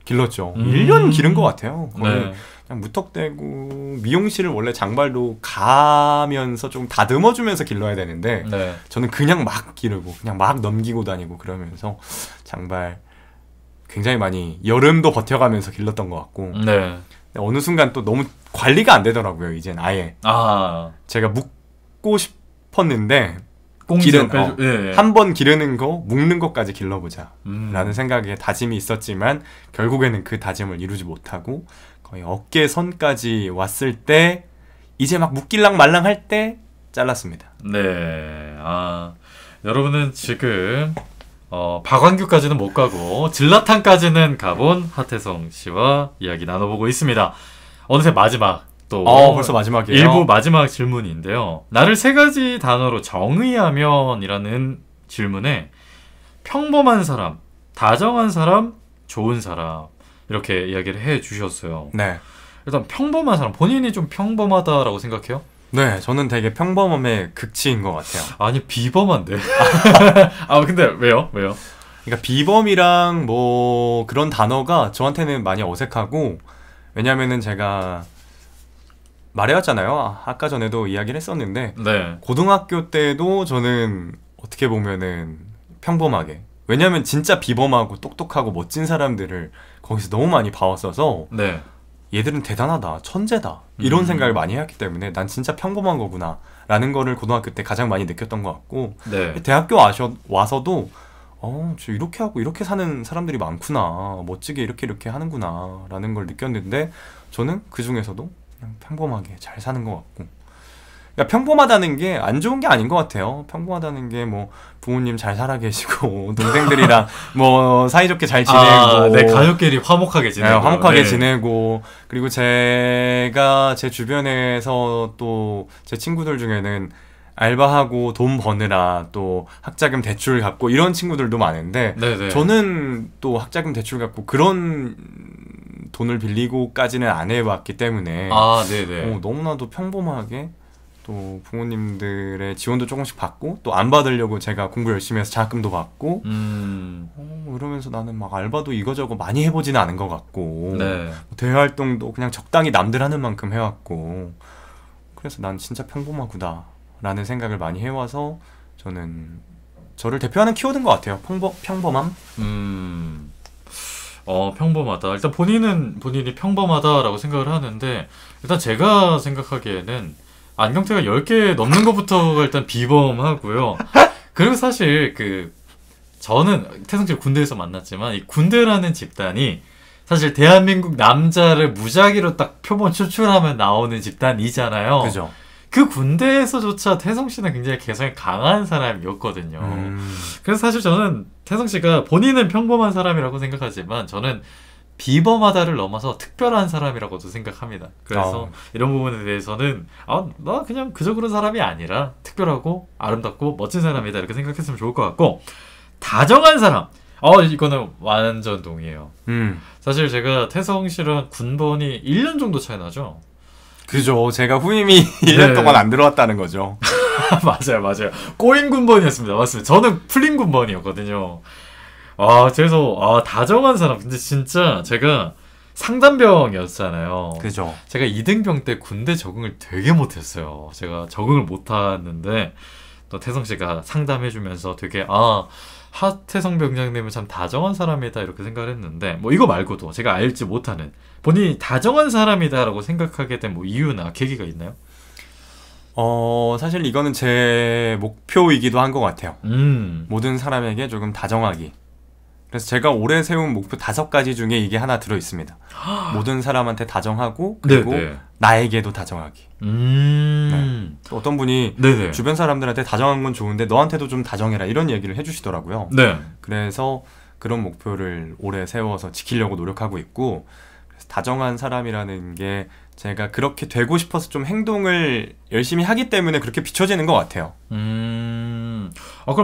길렀죠. 1년 기른 것 같아요. 거의 네. 그냥 무턱대고 미용실을 원래 장발로 가면서 좀 다듬어주면서 길러야 되는데 네. 저는 그냥 막 기르고 그냥 막 넘기고 다니고 그러면서 장발 굉장히 많이 여름도 버텨가면서 길렀던 것 같고 네. 어느 순간 또 너무 관리가 안 되더라고요. 이젠 아예 아, 제가 묶고 싶었는데 꽁지로 기른 예, 예. 한 번 기르는 거 묶는 것까지 길러보자 음. 라는 생각에 다짐이 있었지만 결국에는 그 다짐을 이루지 못하고 거의 어깨 선까지 왔을 때 이제 막 묶일랑 말랑 할 때 잘랐습니다. 네. 아, 여러분은 지금 박완규까지는 못 가고 질라탄까지는 가본 하태성 씨와 이야기 나눠보고 있습니다. 어느새 마지막 또 벌써 마지막이에요. 일부 마지막 질문인데요. 나를 세 가지 단어로 정의하면이라는 질문에 평범한 사람, 다정한 사람, 좋은 사람 이렇게 이야기를 해 주셨어요. 네. 일단 평범한 사람, 본인이 좀 평범하다라고 생각해요? 네, 저는 되게 평범함의 극치인 것 같아요. 아니 비범한데. 아 근데 왜요? 왜요? 그러니까 비범이랑 뭐 그런 단어가 저한테는 많이 어색하고 왜냐면은 제가 말해왔잖아요. 아까 전에도 이야기를 했었는데 네. 고등학교 때도 저는 어떻게 보면은 평범하게 왜냐면 진짜 비범하고 똑똑하고 멋진 사람들을 거기서 너무 많이 봐왔어서 네. 얘들은 대단하다, 천재다 이런 생각을 많이 해왔기 때문에 난 진짜 평범한 거구나 라는 거를 고등학교 때 가장 많이 느꼈던 것 같고 네. 대학교 와서도 저 이렇게 하고 이렇게 사는 사람들이 많구나 멋지게 이렇게 하는구나 라는 걸 느꼈는데 저는 그 중에서도 그냥 평범하게 잘 사는 것 같고 그러니까 평범하다는 게 안 좋은 게 아닌 것 같아요. 평범하다는 게 뭐 부모님 잘 살아 계시고 동생들이랑 뭐 사이좋게 잘 지내고 네, 가족끼리 화목하게 지내고 네, 화목하게 네. 지내고 그리고 제가 제 주변에서 또 제 친구들 중에는 알바하고 돈 버느라 또 학자금 대출 갚고 이런 친구들도 많은데 네네. 저는 또 학자금 대출 갚고 그런 돈을 빌리고까지는 안 해봤기 때문에 아, 네네. 너무나도 평범하게 또 부모님들의 지원도 조금씩 받고 또 안 받으려고 제가 공부 열심히 해서 장학금도 받고 이러면서 나는 막 알바도 이거저거 많이 해보지는 않은 것 같고 네. 대외 활동도 그냥 적당히 남들 하는 만큼 해왔고 그래서 난 진짜 평범하구나 라는 생각을 많이 해와서 저는 저를 대표하는 키워드인 것 같아요. 평범함? 평범하다. 일단 본인이 평범하다라고 생각을 하는데 일단 제가 생각하기에는 안경테가 10개 넘는 것부터가 일단 비범하고요. 그리고 사실 저는 태성 씨를 군대에서 만났지만 이 군대라는 집단이 사실 대한민국 남자를 무작위로 딱 표본 추출하면 나오는 집단이잖아요. 그죠. 그 군대에서조차 태성 씨는 굉장히 개성이 강한 사람이었거든요. 그래서 사실 저는 태성 씨가 본인은 평범한 사람이라고 생각하지만 저는 비범하다를 넘어서 특별한 사람이라고도 생각합니다. 그래서 이런 부분에 대해서는 나 그냥 그저 그런 사람이 아니라 특별하고 아름답고 멋진 사람이다 이렇게 생각했으면 좋을 것 같고 다정한 사람 이거는 완전 동의해요. 사실 제가 태성 씨랑 군번이 1년 정도 차이 나죠? 그죠. 제가 후임이 1년 동안 안 들어왔다는 거죠. 맞아요. 꼬인 군번이었습니다. 맞습니다. 저는 풀린 군번이었거든요. 그래서 다정한 사람. 근데 진짜 제가 상담병이었잖아요. 그죠. 제가 2등병 때 군대 적응을 되게 못했어요. 제가 적응을 못하는데 또 태성 씨가 상담해주면서 되게 하태성 병장님은 참 다정한 사람이다 이렇게 생각을 했는데 뭐 이거 말고도 제가 알지 못하는 본인이 다정한 사람이다라고 생각하게 된 뭐 이유나 계기가 있나요? 사실 이거는 제 목표이기도 한 것 같아요. 모든 사람에게 조금 다정하기. 그래서 제가 올해 세운 목표 5가지 중에 이게 하나 들어있습니다. 모든 사람한테 다정하고 그리고 네네. 나에게도 다정하기. 네. 또 어떤 분이 네네. 주변 사람들한테 다정한 건 좋은데 너한테도 좀 다정해라 이런 얘기를 해주시더라고요. 네. 그래서 그런 목표를 올해 세워서 지키려고 노력하고 있고 그래서 다정한 사람이라는 게 제가 그렇게 되고 싶어서 좀 행동을 열심히 하기 때문에 그렇게 비춰지는 것 같아요. 그럼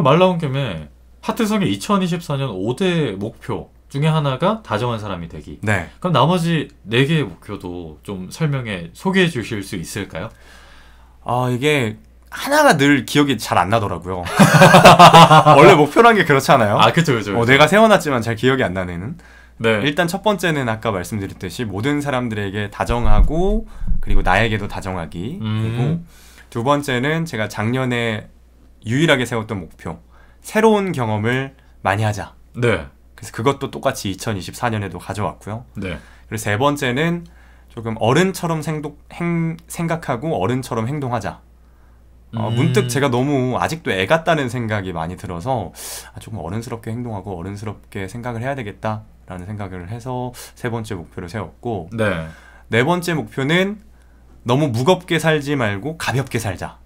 말 나온 김에 하태성의 2024년 5대 목표 중에 하나가 다정한 사람이 되기. 네. 그럼 나머지 4개의 목표도 좀 소개해 주실 수 있을까요? 이게 하나가 늘 기억이 잘 안 나더라고요. 원래 목표란 게 그렇잖아요. 그쵸. 내가 세워놨지만 잘 기억이 안 나는. 네. 일단 첫 번째는 아까 말씀드렸듯이 모든 사람들에게 다정하고 그리고 나에게도 다정하기. 그리고 두 번째는 제가 작년에 유일하게 세웠던 목표. 새로운 경험을 많이 하자. 네. 그래서 그것도 똑같이 2024년에도 가져왔고요. 네. 그리고 세 번째는 조금 어른처럼 생각하고 어른처럼 행동하자. 문득 제가 너무 아직도 애 같다는 생각이 많이 들어서 조금 어른스럽게 행동하고 어른스럽게 생각을 해야 되겠다라는 생각을 해서 세 번째 목표를 세웠고 네. 네 번째 목표는 너무 무겁게 살지 말고 가볍게 살자.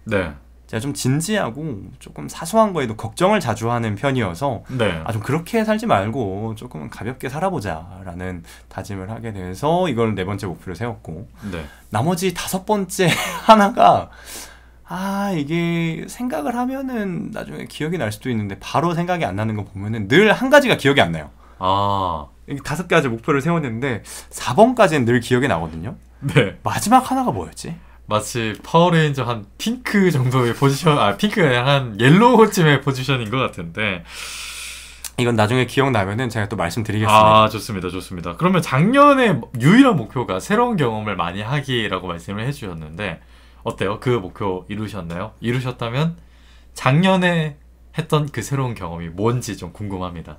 네. 제가 좀 진지하고 조금 사소한 거에도 걱정을 자주 하는 편이어서 네. 좀 그렇게 살지 말고 조금 가볍게 살아보자라는 다짐을 하게 돼서 이걸 네 번째 목표를 세웠고 네. 나머지 다섯 번째 하나가 이게 생각을 하면은 나중에 기억이 날 수도 있는데 바로 생각이 안 나는 거 보면은 늘 한 가지가 기억이 안 나요. 이게 다섯 가지 목표를 세웠는데 4번까지는 늘 기억이 나거든요. 네. 마지막 하나가 뭐였지? 마치 파워레인저 한 핑크 정도의 포지션, 핑크가 한 옐로우쯤의 포지션인 것 같은데. 이건 나중에 기억나면은 제가 또 말씀드리겠습니다. 좋습니다. 좋습니다. 그러면 작년에 유일한 목표가 새로운 경험을 많이 하기라고 말씀을 해주셨는데 어때요? 그 목표 이루셨나요? 이루셨다면 작년에 했던 그 새로운 경험이 뭔지 좀 궁금합니다.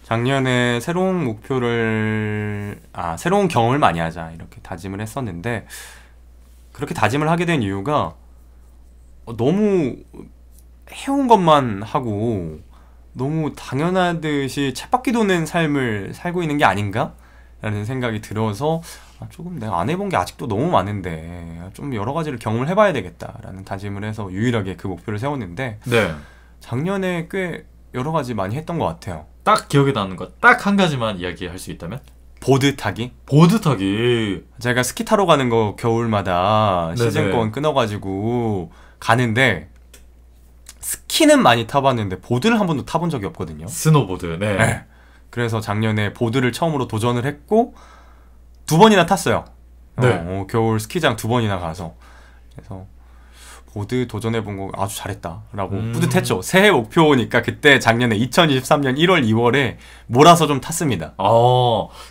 작년에 새로운 목표를 새로운 경험을 많이 하자 이렇게 다짐을 했었는데 그렇게 다짐을 하게 된 이유가 너무 해온 것만 하고 너무 당연하듯이 쳇바퀴 도는 삶을 살고 있는 게 아닌가? 라는 생각이 들어서 조금 내가 안 해본 게 아직도 너무 많은데 좀 여러 가지를 경험을 해봐야 되겠다라는 다짐을 해서 유일하게 그 목표를 세웠는데 네. 작년에 꽤 여러 가지 많이 했던 것 같아요. 딱 기억에 나는 것 딱 한 가지만 이야기할 수 있다면? 보드 타기? 보드 타기. 제가 스키 타러 가는 거 겨울마다 네네. 시즌권 끊어가지고 가는데 스키는 많이 타봤는데 보드를 한 번도 타본 적이 없거든요. 스노보드. 네. 네. 그래서 작년에 보드를 처음으로 도전을 했고 2번이나 탔어요. 네. 겨울 스키장 2번이나 가서 그래서 보드 도전해본 거 아주 잘했다라고 뿌듯했죠. 새해 목표니까 그때 작년에 2023년 1월 2월에 몰아서 좀 탔습니다.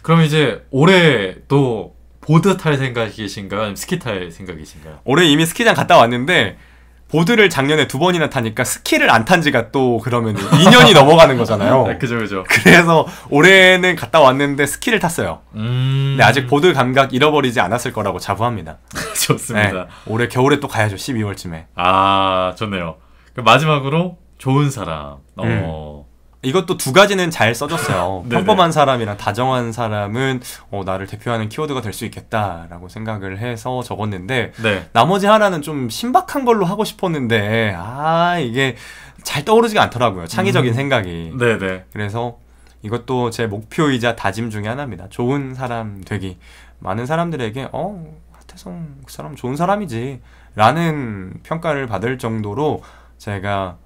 그럼 이제 올해 또 보드 탈 생각이신가요? 아니면 스키 탈 생각이신가요? 올해 이미 스키장 갔다 왔는데 보드를 작년에 2번이나 타니까 스키를 안 탄 지가 또 그러면 2년이 넘어가는 거잖아요. 그죠. 그래서 올해는 갔다 왔는데 스키를 탔어요. 근데 아직 보드 감각 잃어버리지 않았을 거라고 자부합니다. 좋습니다. 네, 올해 겨울에 또 가야죠. 12월쯤에. 좋네요. 그럼 마지막으로 좋은 사람. 이것도 두 가지는 잘 써줬어요. 네네. 평범한 사람이랑 다정한 사람은 나를 대표하는 키워드가 될 수 있겠다라고 생각을 해서 적었는데 네. 나머지 하나는 좀 신박한 걸로 하고 싶었는데 이게 잘 떠오르지가 않더라고요. 창의적인 생각이. 네네. 그래서 이것도 제 목표이자 다짐 중에 하나입니다. 좋은 사람 되기. 많은 사람들에게 하태성 그 사람 좋은 사람이지 라는 평가를 받을 정도로 제가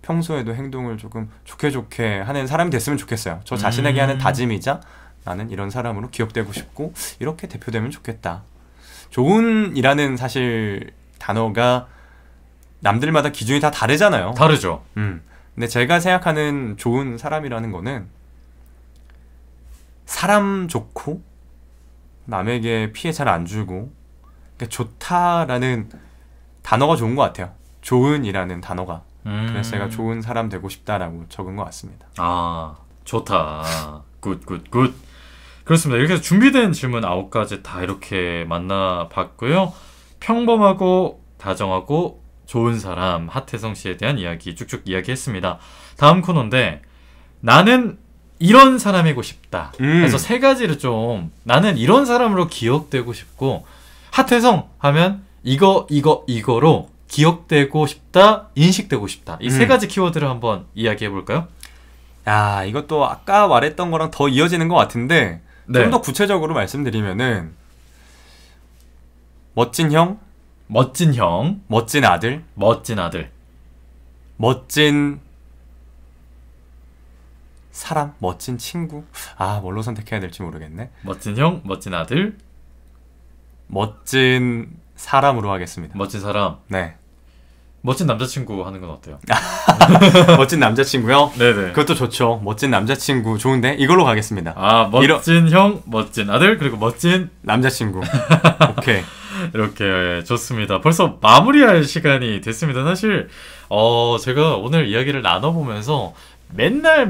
평소에도 행동을 조금 좋게 하는 사람이 됐으면 좋겠어요. 저 자신에게 하는 다짐이자 나는 이런 사람으로 기억되고 싶고 이렇게 대표되면 좋겠다. 좋은이라는 사실 단어가 남들마다 기준이 다 다르잖아요. 다르죠. 근데 제가 생각하는 좋은 사람이라는 거는 사람 좋고 남에게 피해 잘 안 주고 그러니까 좋다라는 단어가 좋은 것 같아요. 좋은이라는 단어가. 그래서 제가 좋은 사람 되고 싶다라고 적은 것 같습니다. 좋다. 굿. 그렇습니다. 이렇게 해서 준비된 질문 9가지 다 이렇게 만나봤고요. 평범하고 다정하고 좋은 사람 하태성 씨에 대한 이야기 쭉쭉 이야기했습니다. 다음 코너인데 나는 이런 사람이고 싶다. 그래서 3가지를 좀 나는 이런 사람으로 기억되고 싶고 하태성 하면 이거로 기억되고 싶다, 인식되고 싶다. 이 3가지 키워드를 한번 이야기해볼까요? 이것도 아까 말했던 거랑 더 이어지는 것 같은데 네. 좀 더 구체적으로 말씀드리면은 멋진 형, 멋진 아들, 멋진 사람, 멋진 친구. 뭘로 선택해야 될지 모르겠네. 멋진 형, 멋진 아들, 멋진 사람으로 하겠습니다. 멋진 사람. 네. 멋진 남자친구 하는 건 어때요? 멋진 남자친구요? 네네. 그것도 좋죠. 멋진 남자친구 좋은데 이걸로 가겠습니다. 아, 멋진 형, 멋진 아들, 그리고 멋진 남자친구. 오케이. 이렇게 좋습니다. 벌써 마무리할 시간이 됐습니다. 사실 제가 오늘 이야기를 나눠보면서 맨날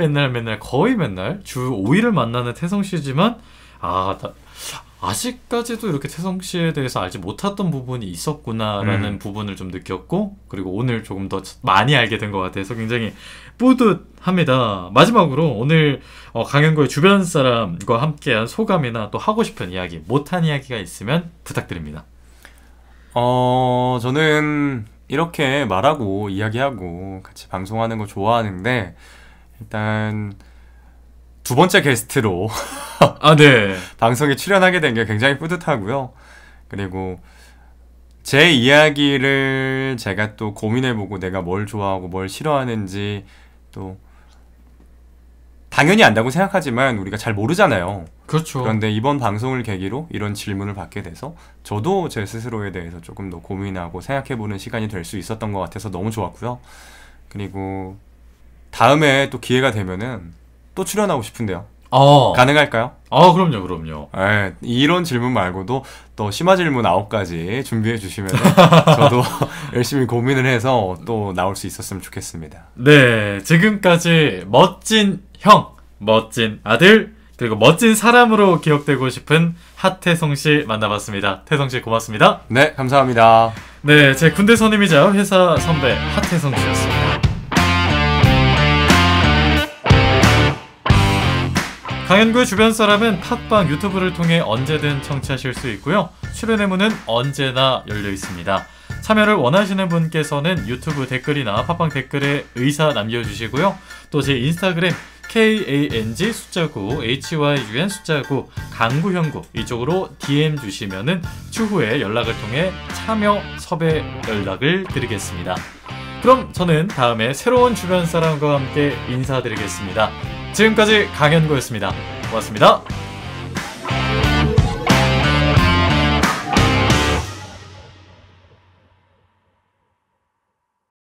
거의 맨날 주 5일을 만나는 태성 씨지만 아직까지도 이렇게 태성 씨에 대해서 알지 못했던 부분이 있었구나라는 부분을 좀 느꼈고, 그리고 오늘 조금 더 많이 알게 된 것 같아서 굉장히 뿌듯합니다. 마지막으로 오늘 강현구의 주변 사람과 함께한 소감이나 또 하고 싶은 이야기, 못한 이야기가 있으면 부탁드립니다. 저는 이렇게 말하고 이야기하고 같이 방송하는 거 좋아하는데, 일단 두 번째 게스트로 네. 방송에 출연하게 된 게 굉장히 뿌듯하고요. 그리고 제 이야기를 제가 또 고민해보고 내가 뭘 좋아하고 뭘 싫어하는지 또 당연히 안다고 생각하지만 우리가 잘 모르잖아요. 그렇죠. 그런데 이번 방송을 계기로 이런 질문을 받게 돼서 저도 제 스스로에 대해서 조금 더 고민하고 생각해보는 시간이 될 수 있었던 것 같아서 너무 좋았고요. 그리고 다음에 또 기회가 되면은 또 출연하고 싶은데요. 가능할까요? 그럼요. 네, 이런 질문 말고도 또 심화 질문 9가지 준비해 주시면 저도 열심히 고민을 해서 또 나올 수 있었으면 좋겠습니다. 네, 지금까지 멋진 형, 멋진 아들, 그리고 멋진 사람으로 기억되고 싶은 하태성 씨 만나봤습니다. 태성 씨 고맙습니다. 네, 감사합니다. 네, 제 군대 선임이자 회사 선배 하태성 씨였습니다. 강현구의 주변 사람은 팟빵 유튜브를 통해 언제든 청취하실 수 있고요. 출연의 문은 언제나 열려 있습니다. 참여를 원하시는 분께서는 유튜브 댓글이나 팟빵 댓글에 의사 남겨주시고요. 또 제 인스타그램 KANG 숫자 9 HYUN 숫자 9 강구현구 이쪽으로 DM 주시면은 추후에 연락을 통해 참여 섭외 연락을 드리겠습니다. 그럼 저는 다음에 새로운 주변 사람과 함께 인사드리겠습니다. 지금까지 강현구였습니다. 고맙습니다.